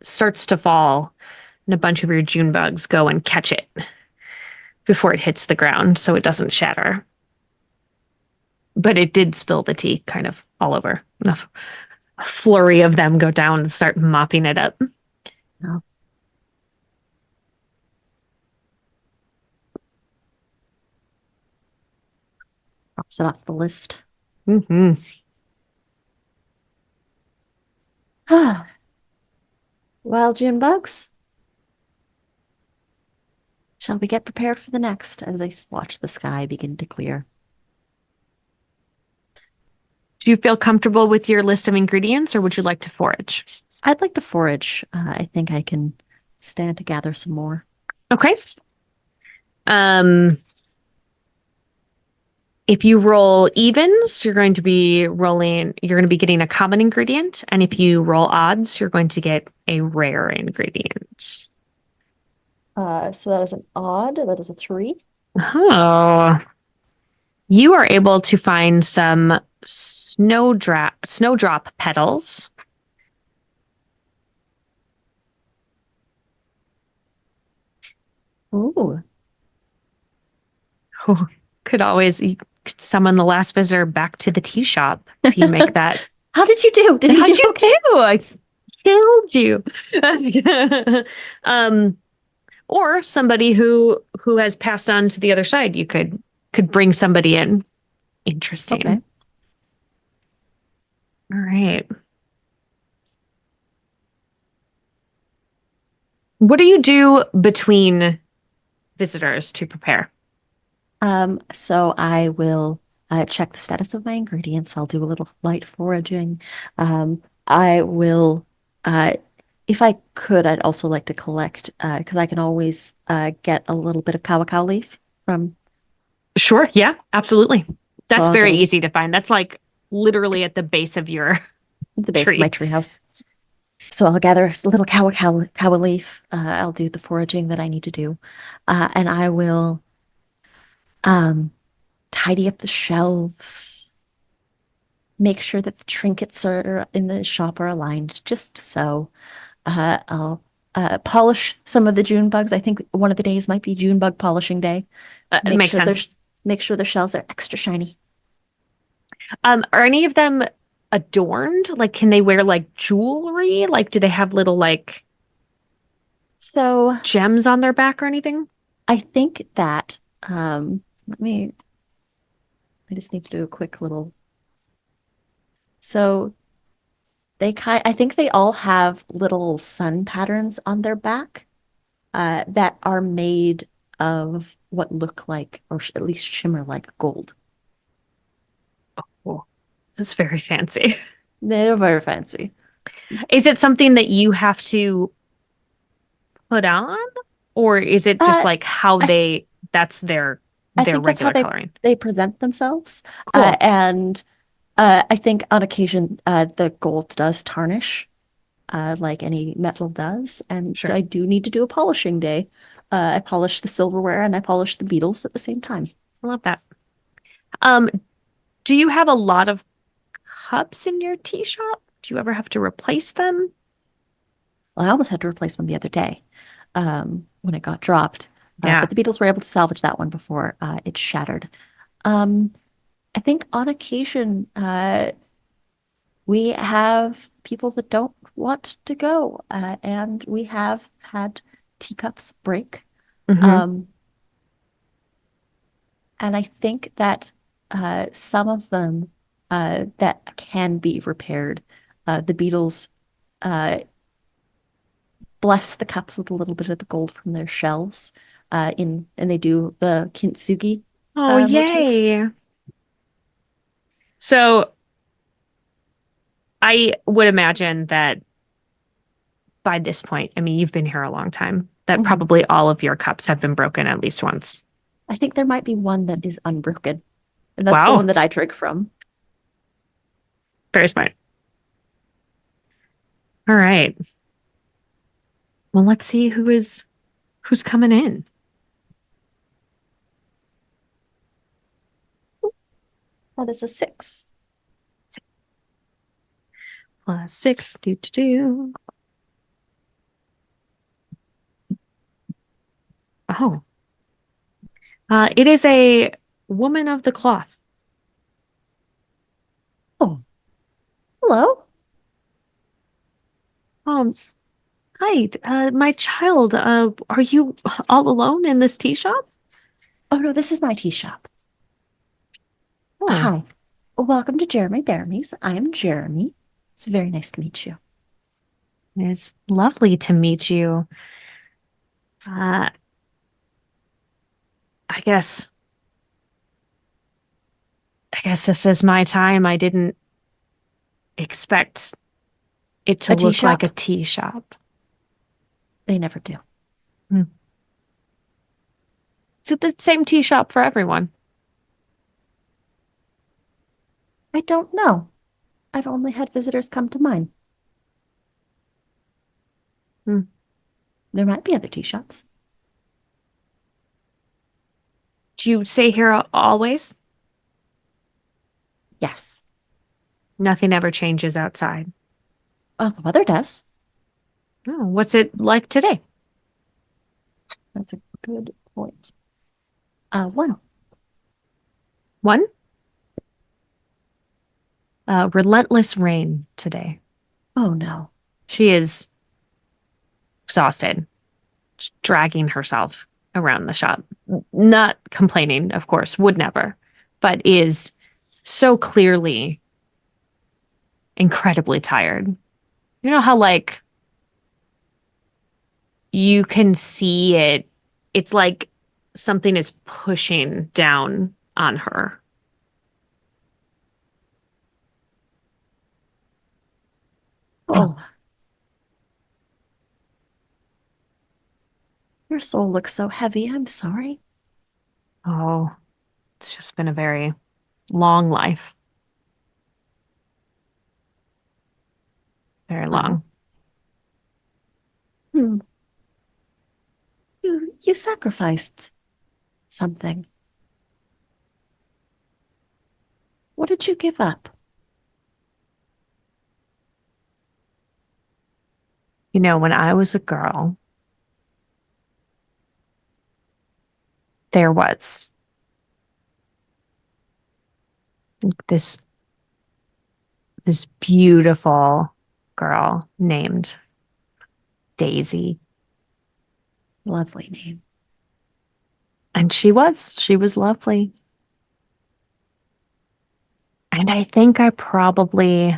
starts to fall, and a bunch of your June bugs go and catch it before it hits the ground so it doesn't shatter. But it did spill the tea kind of all over. Enough. A flurry of them go down and start mopping it up. No. Cross it off the list. Mm-hmm. Well, June bugs, shall we get prepared for the next as I watch the sky begin to clear? Do you feel comfortable with your list of ingredients, or would you like to forage? I'd like to forage. I think I can stand to gather some more. Okay. Um, if you roll evens, you're going to be getting a common ingredient. And if you roll odds, you're going to get a rare ingredient. So that is an odd. That is a 3. Oh, you are able to find some snowdrop petals. Ooh. Oh, you could summon the last visitor back to the tea shop if you make that. How did you do? How'd do you okay? do? I killed you. Or somebody who has passed on to the other side. You could bring somebody in. Interesting. Okay. All right. What do you do between visitors to prepare? So I will check the status of my ingredients. I'll do a little light foraging. I will, uh, if I could, I'd also like to collect, because I can always get a little bit of kawakaw leaf from, Sure. Yeah, absolutely. so That's I'll get very a easy to find. That's like literally at the base of your the base of my tree. treehouse. So I'll gather a little kawa leaf. I'll do the foraging that I need to do, and I will um, tidy up the shelves, make sure that the trinkets are in the shop are aligned just so. I'll polish some of the June bugs. I think one of the days might be June bug polishing day. It Make makes sure sense. there's make sure the shells are extra shiny. Are any of them adorned? Like, can they wear like jewelry? Like, do they have little like So gems on their back or anything? I think that let me I just need to do a quick little so I think they all have little sun patterns on their back that are made of what look like, or at least shimmer like gold. Oh, this is very fancy. They're very fancy. Is it something that you have to put on, or is it just Uh, like how I that's their I their think that's how regular coloring? they present themselves. Cool. And I think on occasion the gold does tarnish, like any metal does. And Sure. I do need to do a polishing day. I polish the silverware and I polish the beetles at the same time. I love that. Um, do you have a lot of cups in your tea shop? Do you ever have to replace them? Well, I almost had to replace one the other day when it got dropped. Yeah. But the beetles were able to salvage that one before it shattered. Um, I think on occasion, we have people that don't want to go, and we have had teacups break. Hmm. Um, and I think that some of them that can be repaired, the beetles uh, bless the cups with a little bit of the gold from their shells, and they do the kintsugi Oh, motif. yay. So I would imagine that by this point, I mean, you've been here a long time, that Mhm. probably all of your cups have been broken at least once. I think there might be one that is unbroken, and that's the one Wow. that I drink from. Very smart. All right. Well, let's see who's coming in. That is a 6. Plus six, do. Oh, it is a woman of the cloth. Oh, hello. Um, Hi, my child. Are you all alone in this tea shop? Oh no, this is my tea shop. Oh, Hi. Welcome to Jeremy Bearmies. I am Jeremy. It's very nice to meet you. it's lovely to meet you. Uh, I guess, I guess this is my time. I didn't expect it to A tea look like a shop? tea shop. They never do. Hmm. Is it the same tea shop for everyone? I don't know. I've only had visitors come to mine. Hmm. There might be other tea shops. Do you stay here always? Yes. Nothing ever changes outside. Well, the weather does. Oh, what's it like today? That's a good point. One. One, relentless rain today. Oh no. She is exhausted, just dragging herself around the shop. Not complaining, of course, would never, but is so clearly incredibly tired. You know how, like, you can see it? It's like something is pushing down on her. Oh, your soul looks so heavy. I'm sorry. Oh, it's just been a very long life. Very Well, long. hmm, you sacrificed something. What did you give up? You know, when I was a girl, there was this this beautiful girl named Daisy. Lovely name. And she was lovely. And I think I probably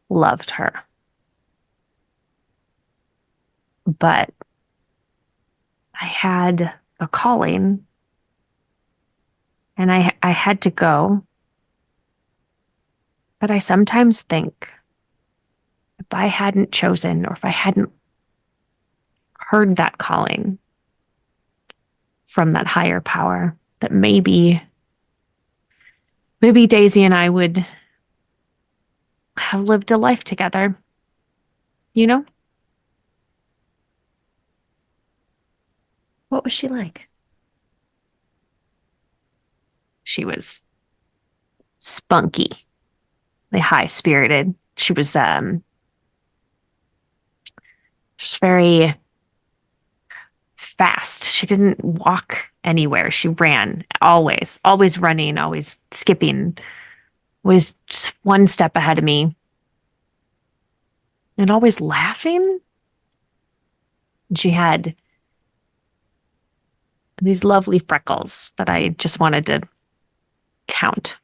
loved her. But I had a calling and I had to go. But I sometimes think if I hadn't chosen or if I hadn't heard that calling from that higher power, that maybe Daisy and I would have lived a life together, you know? What was she like? She was spunky, high spirited. She was just very fast. She didn't walk anywhere. She ran always running, always skipping, always just one step ahead of me, and always laughing. She had these lovely freckles that I just wanted to count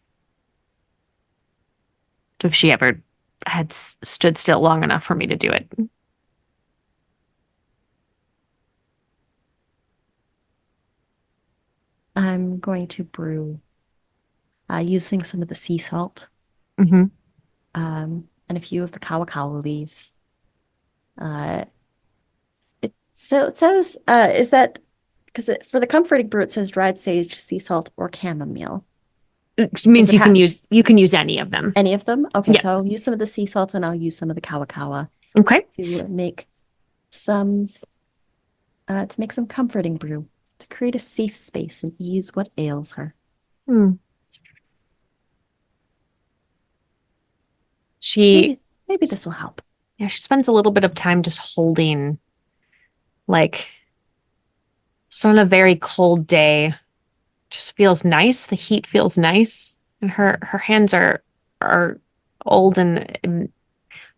if she ever had stood still long enough for me to do it. I'm going to brew using some of the sea salt Hmm. and a few of the kawakawa leaves. Uh, so it says, is that because for the comforting brew, it says dried sage, sea salt, or chamomile. It Does means it have you can use any of them. any of them? Okay, Yeah. so I'll use some of the sea salt and I'll use some of the kawakawa Okay. to make some comforting brew to create a safe space and ease what ails her. Hmm. She Maybe this will help. Yeah, she spends a little bit of time just holding, like, so on a very cold day, just feels nice. The heat feels nice. And her hands are old and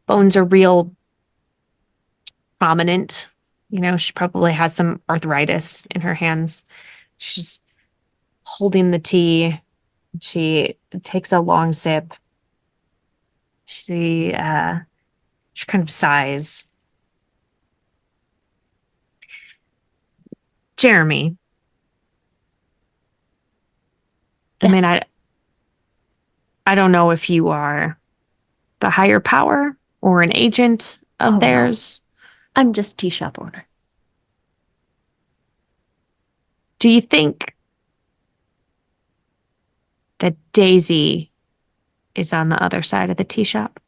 bones are real prominent. You know, she probably has some arthritis in her hands. She's holding the tea. She takes a long sip. She kind of sighs. Jeremy, I mean, Yes. I don't know if you are the higher power or an agent of Oh no, theirs. I'm just tea shop owner. Do you think that Daisy is on the other side of the tea shop?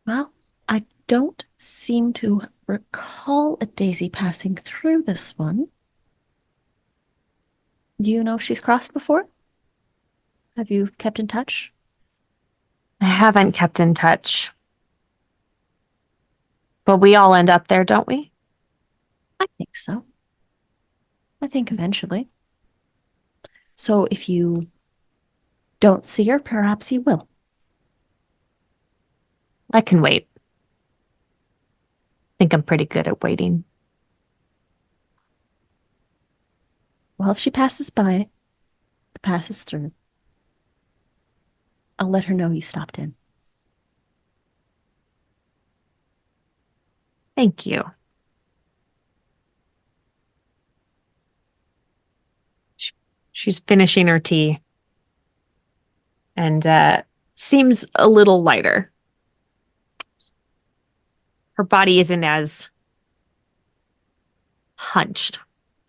Well, I don't seem to recall a daisy passing through this one. Do you know if she's crossed before? Have you kept in touch? I haven't kept in touch, but we all end up there, don't we? I think so. I think eventually. So if you don't see her, perhaps you will. I can wait. I think I'm pretty good at waiting. Well, if she passes through, I'll let her know you stopped in. Thank you. She's finishing her tea and seems a little lighter. Her body isn't as hunched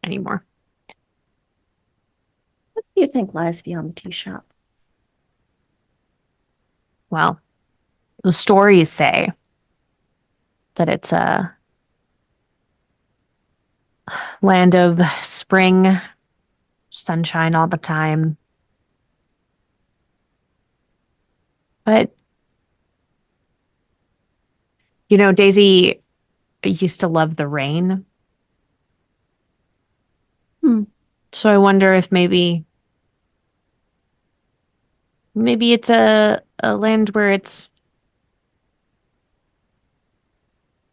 anymore. What do you think lies beyond the tea shop? Well, the stories say that it's a land of spring, sunshine all the time. But, Daisy used to love the rain. Hmm. So I wonder if maybe it's a land where it's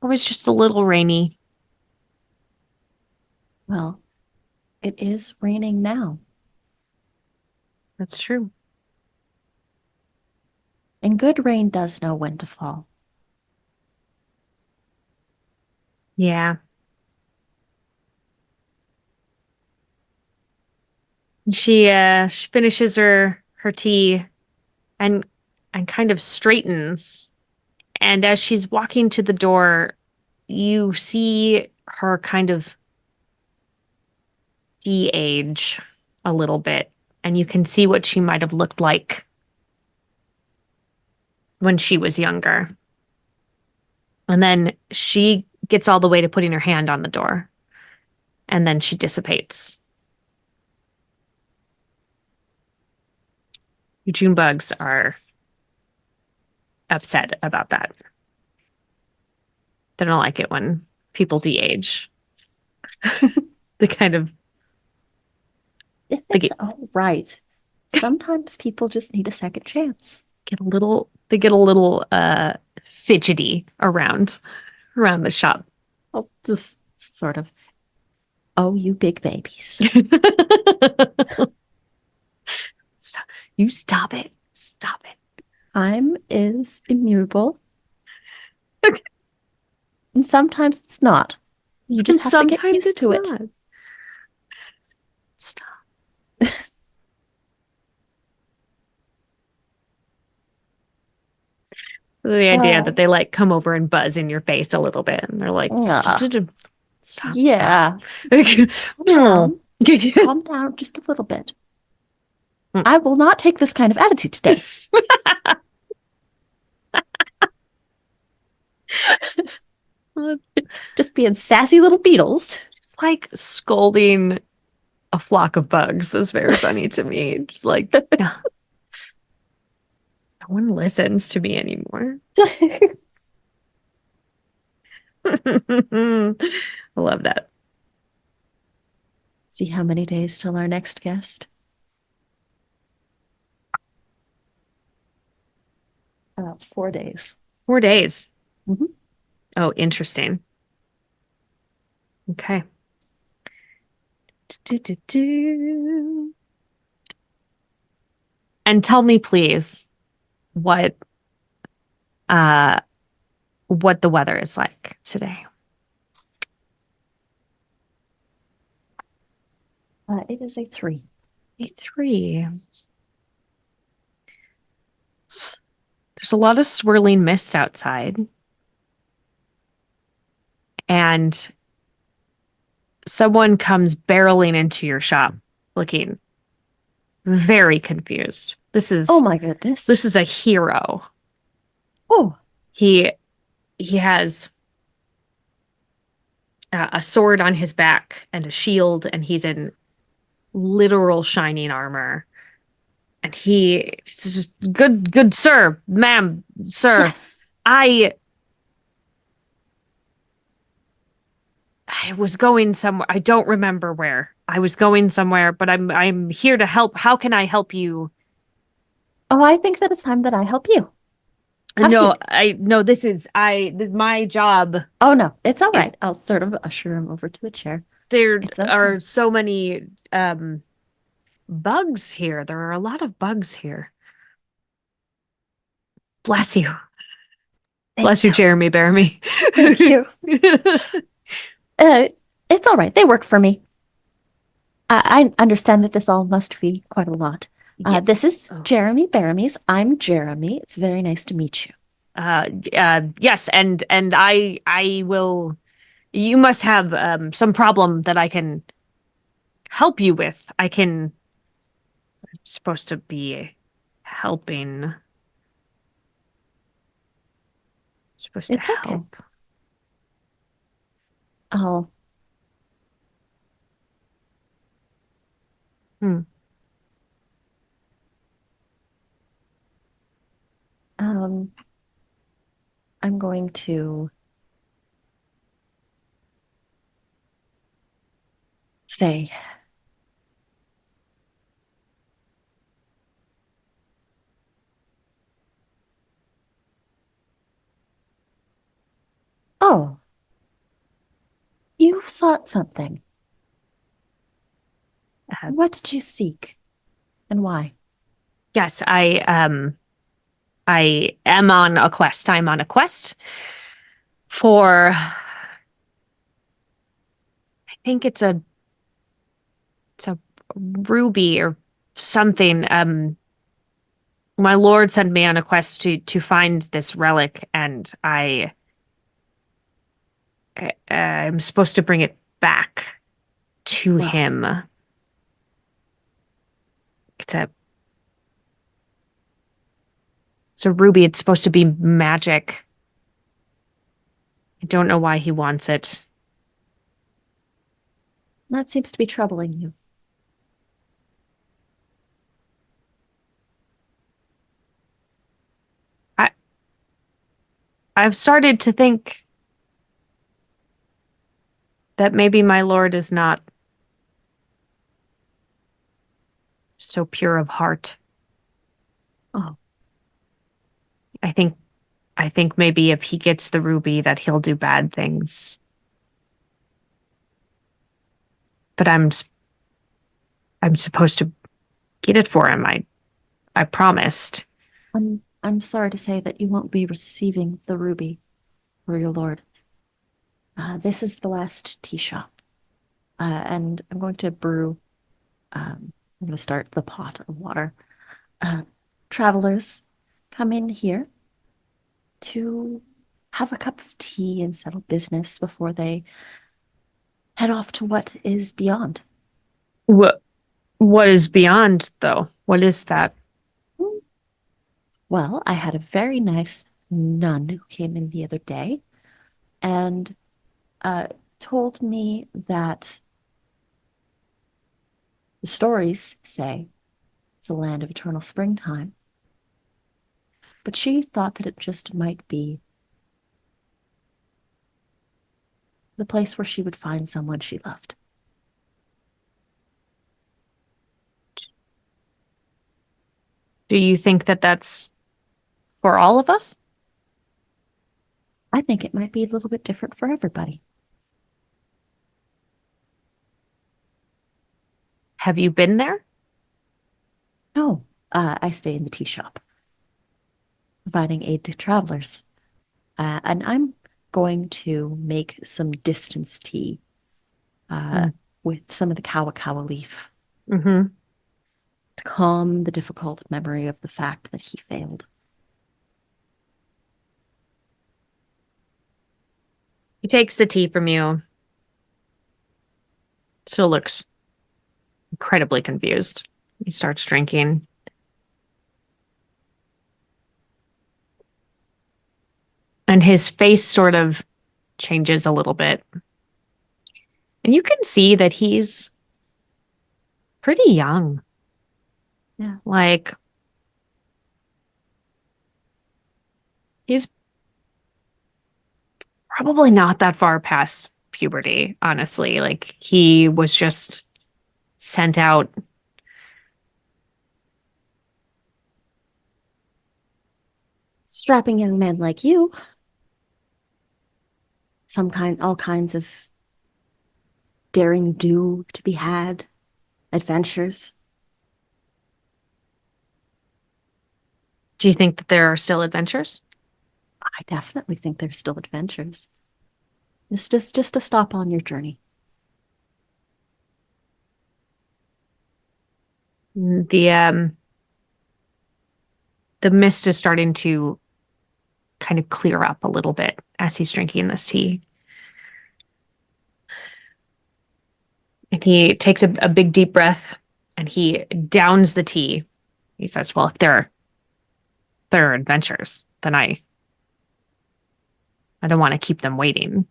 always just a little rainy. Well, it is raining now, That's true. and good rain does know when to fall. Yeah. She finishes her tea and kind of straightens. And as she's walking to the door, you see her kind of de-age a little bit, and you can see what she might have looked like when she was younger. And then she gets all the way to putting her hand on the door, and then she dissipates. You June bugs are upset about that. They don't like it when people de-age. They kind of If they it's all right, sometimes people just need a second chance. get a little fidgety around the shop. I'll just sort of, oh, you big babies. Stop. You stop it. Stop it. Time is immutable. And sometimes it's not. You just have to get Sometimes used it's to it. not. Stop. The idea that they like come over and buzz in your face a little bit, and they're like, Yeah. stop, Yeah. stop. Calm down. Calm down just a little bit. I will not take this kind of attitude today. Just being sassy little beetles. Just like scolding a flock of bugs is very funny to me. Just like, no one listens to me anymore. I love that. See how many days till our next guest? 4 days. 4 days. Mhm. Oh, interesting. Okay. Do. And tell me, please, uh what the weather is like today. It is a 3. A 3. There's a lot of swirling mist outside. And someone comes barreling into your shop looking very confused. Oh my goodness. This is a hero. Oh, He has a sword on his back and a shield, and he's in literal shining armor. And he's just, good sir, ma'am, sir. yes. I was going somewhere. I don't remember where. I was going somewhere, but I'm here to help. How can I help you? Oh, I think that it's time that I help you. Have a seat. This is my job. Oh, no, it's all right. I'll sort of usher him over to a chair. There It's okay. are so many bugs here. There are a lot of bugs here. Bless you. Bless you, Jeremy Bearmy. Thank you. It's all right. They work for me. I understand that this all must be quite a lot. Yeah. This is Oh. Jeremy Baramies. I'm Jeremy. It's very nice to meet you. Yes, and I will. You must have some problem that I can help you with. I'm supposed to be helping. Supposed to It's okay. help. Oh, Hmm. um, I'm going to say, oh, you sought something. Uh, What did you seek and why? yes, I am on a quest. I'm on a quest for. I think it's a ruby or something. My lord sent me on a quest to find this relic, and I'm supposed to bring it back to Well, him. It's a it's a ruby. It's supposed to be magic. I don't know why he wants it. that seems to be troubling you. I I've started to think that maybe my lord is not so pure of heart. Oh, I think I think maybe if he gets the ruby that he'll do bad things. But I'm supposed to get it for him. I promised. I'm sorry to say that you won't be receiving the ruby for your lord. This is the last tea shop, and I'm going to brew. I'm going to start the pot of water. Uh, Travelers come in here to have a cup of tea and settle business before they head off to what is beyond. What is beyond though? What is that? Well, I had a very nice nun who came in the other day and uh, told me that the stories say it's a land of eternal springtime, but she thought that it just might be the place where she would find someone she loved. Do you think that that's for all of us? I think it might be a little bit different for everybody. Have you been there? No, I stay in the tea shop, providing aid to travelers. And I'm going to make some distance tea uh, Mm. with some of the kawa leaf Mm-hmm. to calm the difficult memory of the fact that he failed. He takes the tea from you. Still looks incredibly confused. He starts drinking, and his face sort of changes a little bit. And you can see that he's pretty young. Yeah. Like, he's probably not that far past puberty, honestly. Like, he was just sent out. Strapping young men like you, all kinds of daring do to be had, adventures. Do you think that there are still adventures? I definitely think there's still adventures. It's just a stop on your journey. The the mist is starting to kind of clear up a little bit as he's drinking this tea. And he takes a big deep breath and he downs the tea. He says, well, if there are adventures, then I don't want to keep them waiting.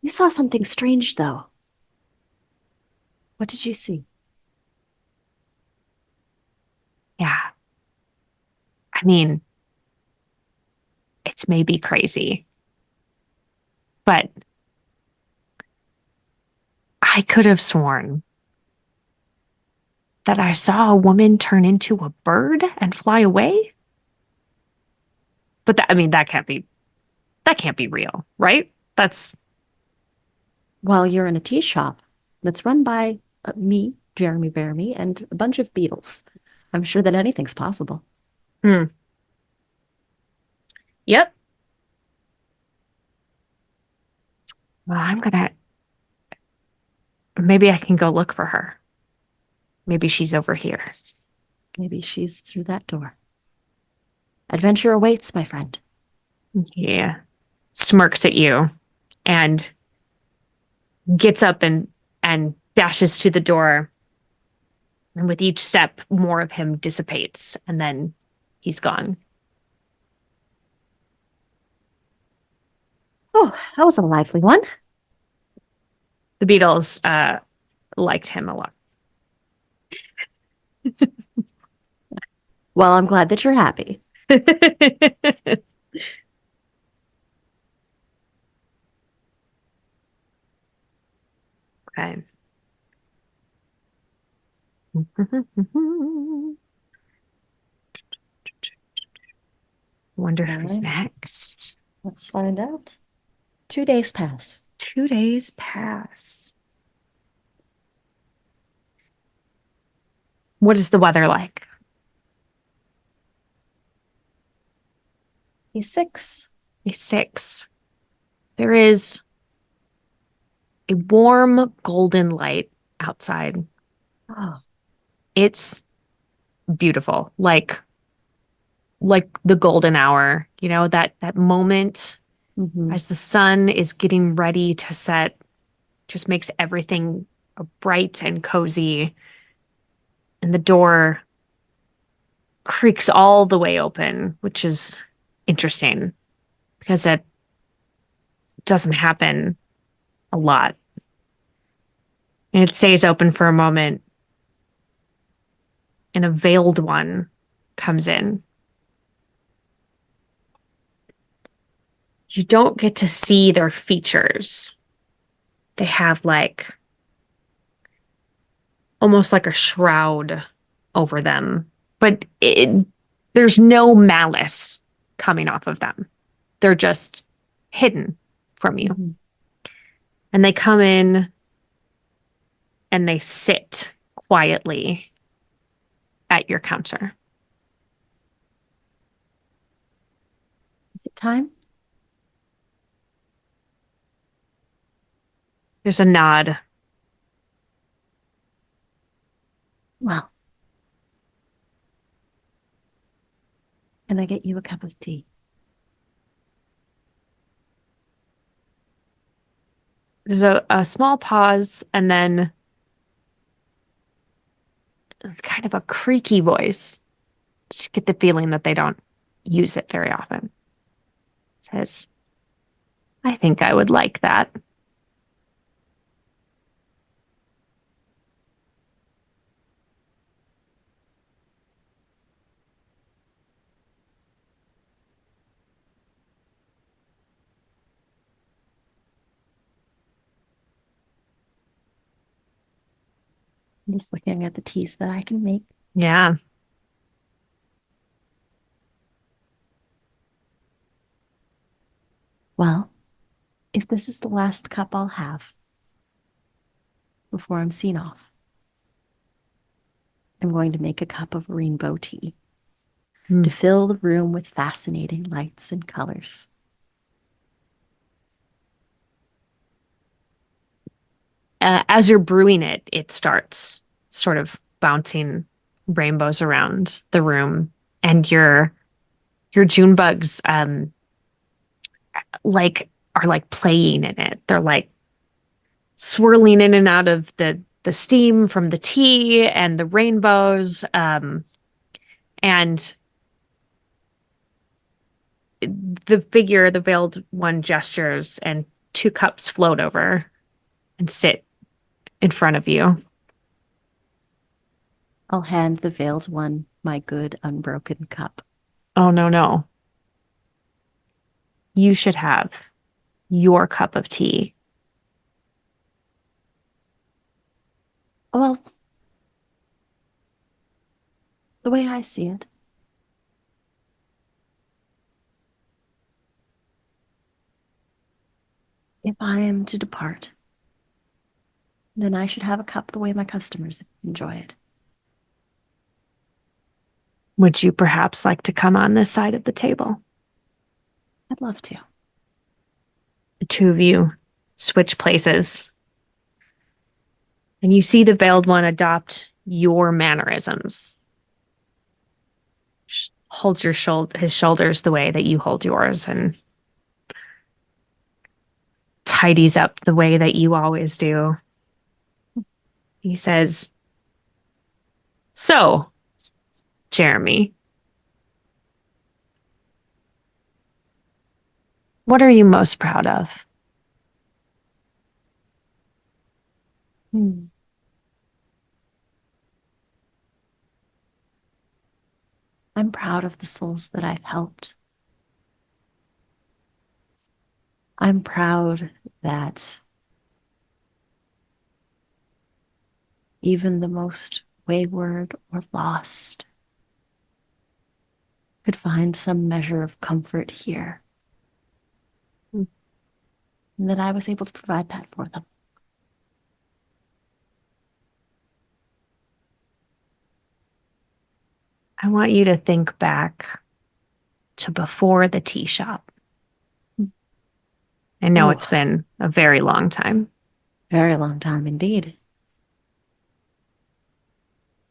You saw something strange, though. What did you see? Yeah. I mean, it's maybe crazy, but I could have sworn that I saw a woman turn into a bird and fly away. But that, I mean, that can't be real, right? That's While you're in a tea shop that's run by me, Jeremy Bearimy, and a bunch of beetles. I'm sure that anything's possible. hmm. Yep. Well, maybe I can go look for her. Maybe she's over here. Maybe she's through that door. Adventure awaits, my friend. Yeah. Smirks at you and gets up and dashes to the door. And with each step, more of him dissipates, and then he's gone. Oh, that was a lively one. The Beatles liked him a lot. Well, I'm glad that you're happy. Okay. Wonder All who's right, next. let's find out. 2 days pass. 2 days pass. What is the weather like? Day 6. A 6. There is a warm golden light outside. Oh, It's beautiful, like the golden hour, that moment mm-hmm. as the sun is getting ready to set just makes everything bright and cozy. And the door creaks all the way open, which is interesting because it doesn't happen a lot. And it stays open for a moment, and a veiled one comes in. You don't get to see their features. They have almost like a shroud over them, but there's no malice coming off of them. They're just hidden from you. Mm-hmm. And they come in and they sit quietly at your counter. Is it time? There's a nod. Well, can I get you a cup of tea? There's a small pause, and then it's kind of a creaky voice. You get the feeling that they don't use it very often. It says, I think I would like that. I'm just looking at the teas that I can make. Yeah. Well, if this is the last cup I'll have before I'm seen off, I'm going to make a cup of rainbow tea to Mm. fill the room with fascinating lights and colors. as you're brewing it, it starts sort of bouncing rainbows around the room, and your June bugs like are like playing in it. They're like swirling in and out of the steam from the tea and the rainbows. And the figure, the veiled one, gestures, and two cups float over and sit in front of you. I'll hand the veiled one my good unbroken cup. Oh, no, no. You should have your cup of tea. Well, the way I see it, if I am to depart, then I should have a cup the way my customers enjoy it. Would you perhaps like to come on this side of the table? I'd love to. The two of you switch places, and you see the veiled one adopt your mannerisms. Hold his shoulders the way that you hold yours, and tidies up the way that you always do. He says, "So, Jeremy, what are you most proud of?" Hmm. I'm proud of the souls that I've helped. I'm proud that even the most wayward or lost could find some measure of comfort here. And that I was able to provide that for them. I want you to think back to before the tea shop. I know Oh, it's been a very long time. very long time indeed.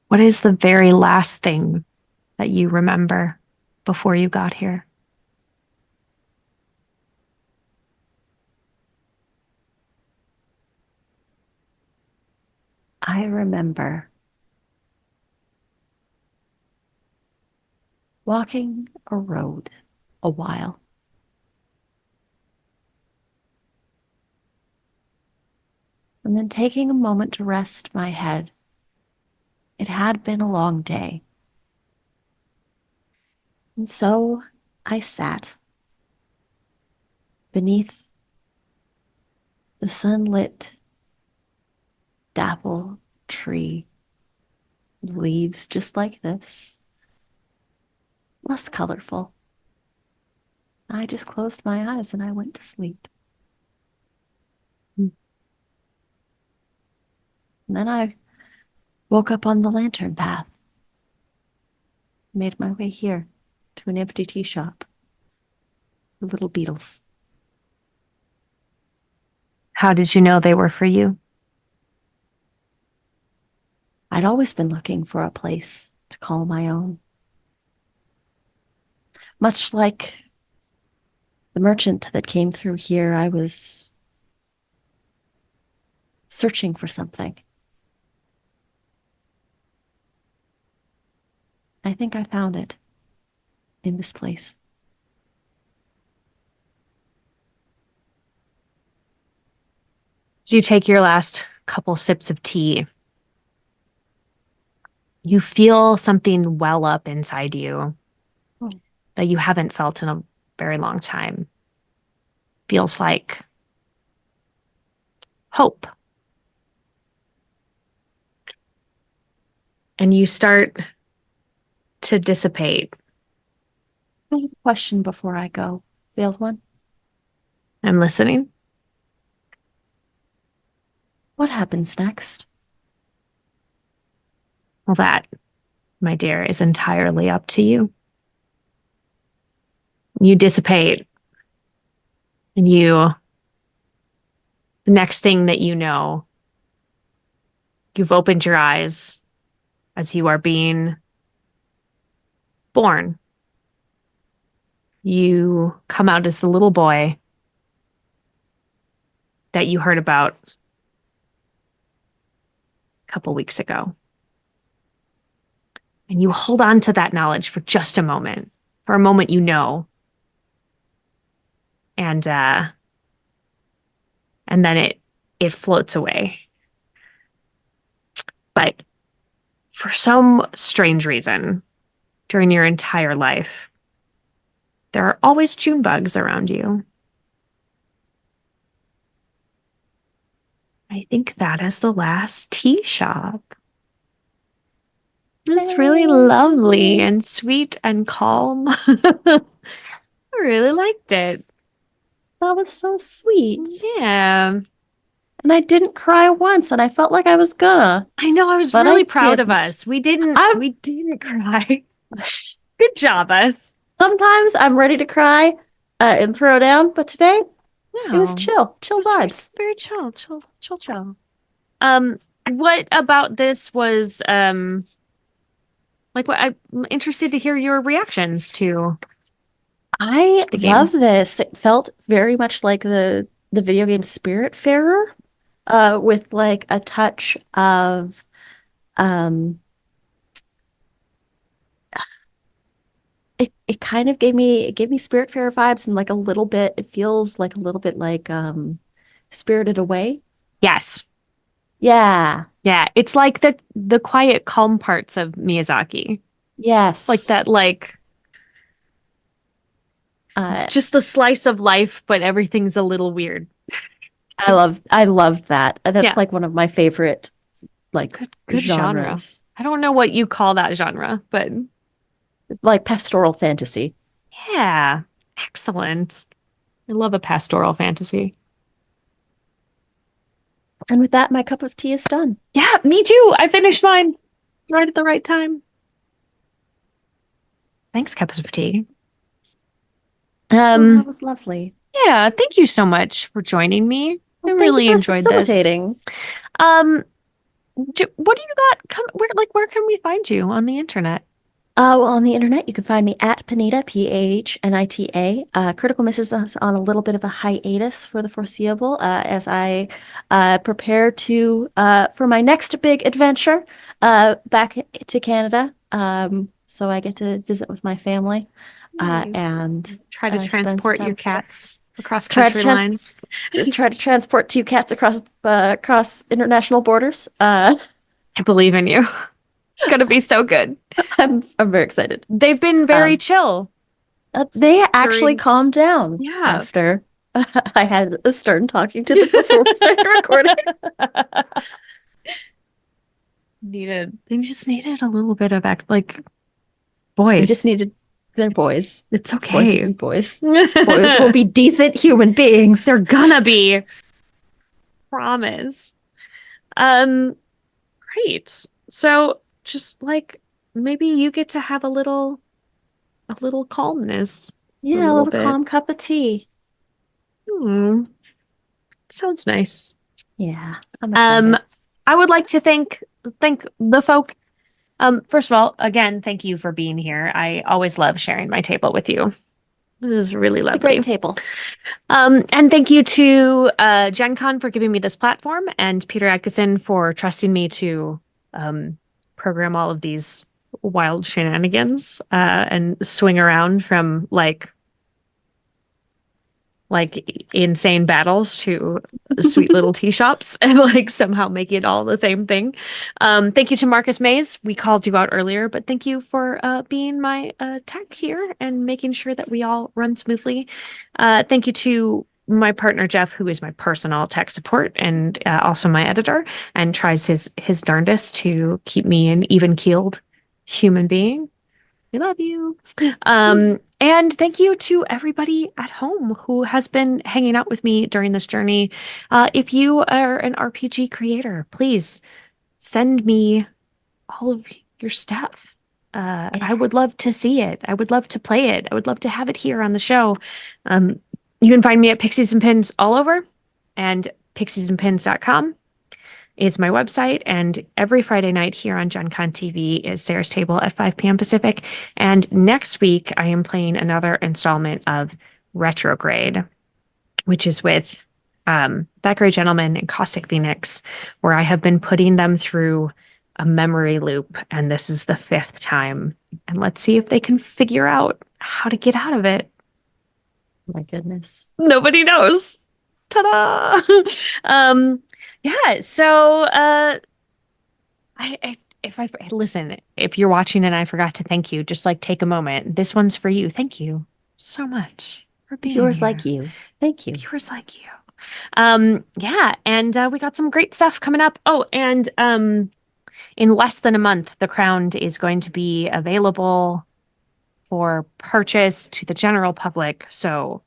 What is the very last thing that you remember before you got here? I remember walking a road a while. And then taking a moment to rest my head. It had been a long day. And so I sat beneath the sunlit dapple tree, leaves just like this, less colorful. I just closed my eyes and I went to sleep. Hmm. And then I woke up on the lantern path, made my way here to an empty tea shop, the little beetles. How did you know they were for you? I'd always been looking for a place to call my own. Much like the merchant that came through here, I was searching for something. I think I found it in this place. As you take your last couple sips of tea, you feel something well up inside you Oh. that you haven't felt in a very long time. Feels like hope. And you start to dissipate. I have a question before I go, Veiled One. I'm listening. What happens next? Well, that, my dear, is entirely up to you. You dissipate, and the next thing that you know, you've opened your eyes as you are being born. You come out as the little boy that you heard about a couple weeks ago. And you hold on to that knowledge for just a moment, for a moment and then it floats away. But for some strange reason, during your entire life, there are always June bugs around you. I think that is the last tea shop. It's really lovely and sweet and calm. I really liked it. That was so sweet. Yeah. And I didn't cry once, and I felt like I was gonna. I know, I was But really I proud of didn't. us. We didn't I we didn't cry. Good job, us. Sometimes I'm ready to cry and throw down, but today it was No. chill It was very, vibes. very chill. What about this was like what I'm interested to hear your reactions to I the game. love this. It felt very much like the video game Spiritfarer, with like a touch of um it kind of gave me Spiritfarer vibes, and like a little bit it feels like a little bit like Spirited Away. Yes. Yeah. Yeah, it's like the quiet calm parts of Miyazaki. Like that Yes. Uh just the slice of life, but everything's a little weird. I love that. That's Yeah. like one of my favorite It's a like good genre. genres. I don't know what you call that genre, but Like pastoral fantasy. yeah, excellent. I love a pastoral fantasy. And with that, my cup of tea is done. Yeah, me too. I finished mine right at the right time. Thanks, cups of tea. Well, that Um, was lovely. yeah, thank you so much for joining me. I Well, thank you really for enjoyed this. facilitating. Um, what do you got? Where can we find you on the internet? Well, on the internet, you can find me at Panita, Phnita. Critical Miss is on a little bit of a hiatus for the foreseeable, as I prepare to for my next big adventure back to Canada. So I get to visit with my family Nice. and Try to spend some transport time your with them. cats across Try to country lines. try to transport two cats across international borders. I believe in you. It's gonna be so good. I'm very excited. They've been very Um, chill They actually during, calmed down yeah. after I had a stern talking to them before we started recording. They just needed a little bit of act, like They just boys. needed their boys. It's Boys will okay. be boys. Boys will be decent human beings. They're gonna be. Promise. Um, Great. So just like maybe you get to have a little calmness for a Yeah, a little little bit. calm cup of tea. Hmm. Sounds nice. Yeah, I'm Um, excited. I would like to thank the folk. First of all, again, thank you for being here. I always love sharing my table with you. This is really It's a great lovely. table. And thank you to Gen Con for giving me this platform and Peter Atkinson for trusting me to program all of these wild shenanigans and swing around from like insane battles to sweet little tea shops and like somehow make it all the same thing. Thank you to Marcus Mays. We called you out earlier, but thank you for being my tech here and making sure that we all run smoothly. Thank you to my partner Jeff, who is my personal tech support and also my editor, and tries his darndest to keep me an even keeled human being. We love you. And thank you to everybody at home who has been hanging out with me during this journey. If you are an RPG creator, please send me all of your stuff. I would love to see it. I would love to play it. I would love to have it here on the show. You can find me at Pixies and Pins all over and pixiesandpins.com. is my website. And every Friday night here on Gen Con TV is Sarah's Table at 5 p.m. Pacific. And next week, I am playing another installment of Retrograde, which is with That Great Gentleman and Caustic Phoenix, where I have been putting them through a memory loop. And this is the fifth time. And let's see if they can figure out how to get out of it. My goodness. Nobody knows. Ta-da! Yeah, so if I listen, if you're watching and I forgot to thank you, just like take a moment. This one's for you. Thank you so much for being Viewers here. like you. Thank you. Viewers like you. Yeah, and we got some great stuff coming up. Oh, and in less than a month, The Crowned is going to be available for purchase to the general public. So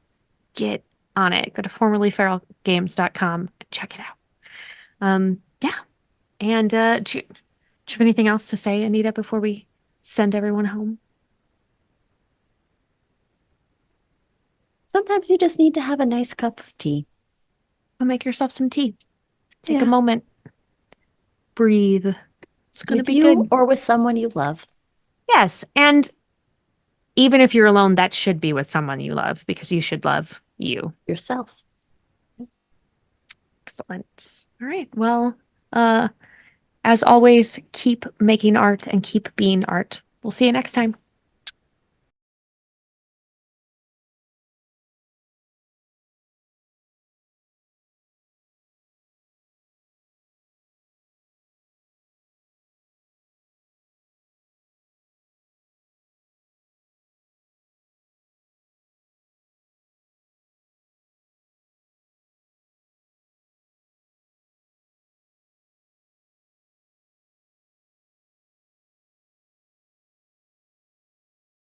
get on it. Go to formerlyferalgames.com and check it out. Yeah. And do you have anything else to say, Anita, before we send everyone home? Sometimes you just need to have a nice cup of tea. Go make yourself some tea. Take Yeah. a moment. Breathe. It's going to With be you good. or with someone you love. Yes. And even if you're alone, that should be with someone you love because you should love you. Yourself. Excellent. All right. Well, as always, keep making art and keep being art. We'll see you next time.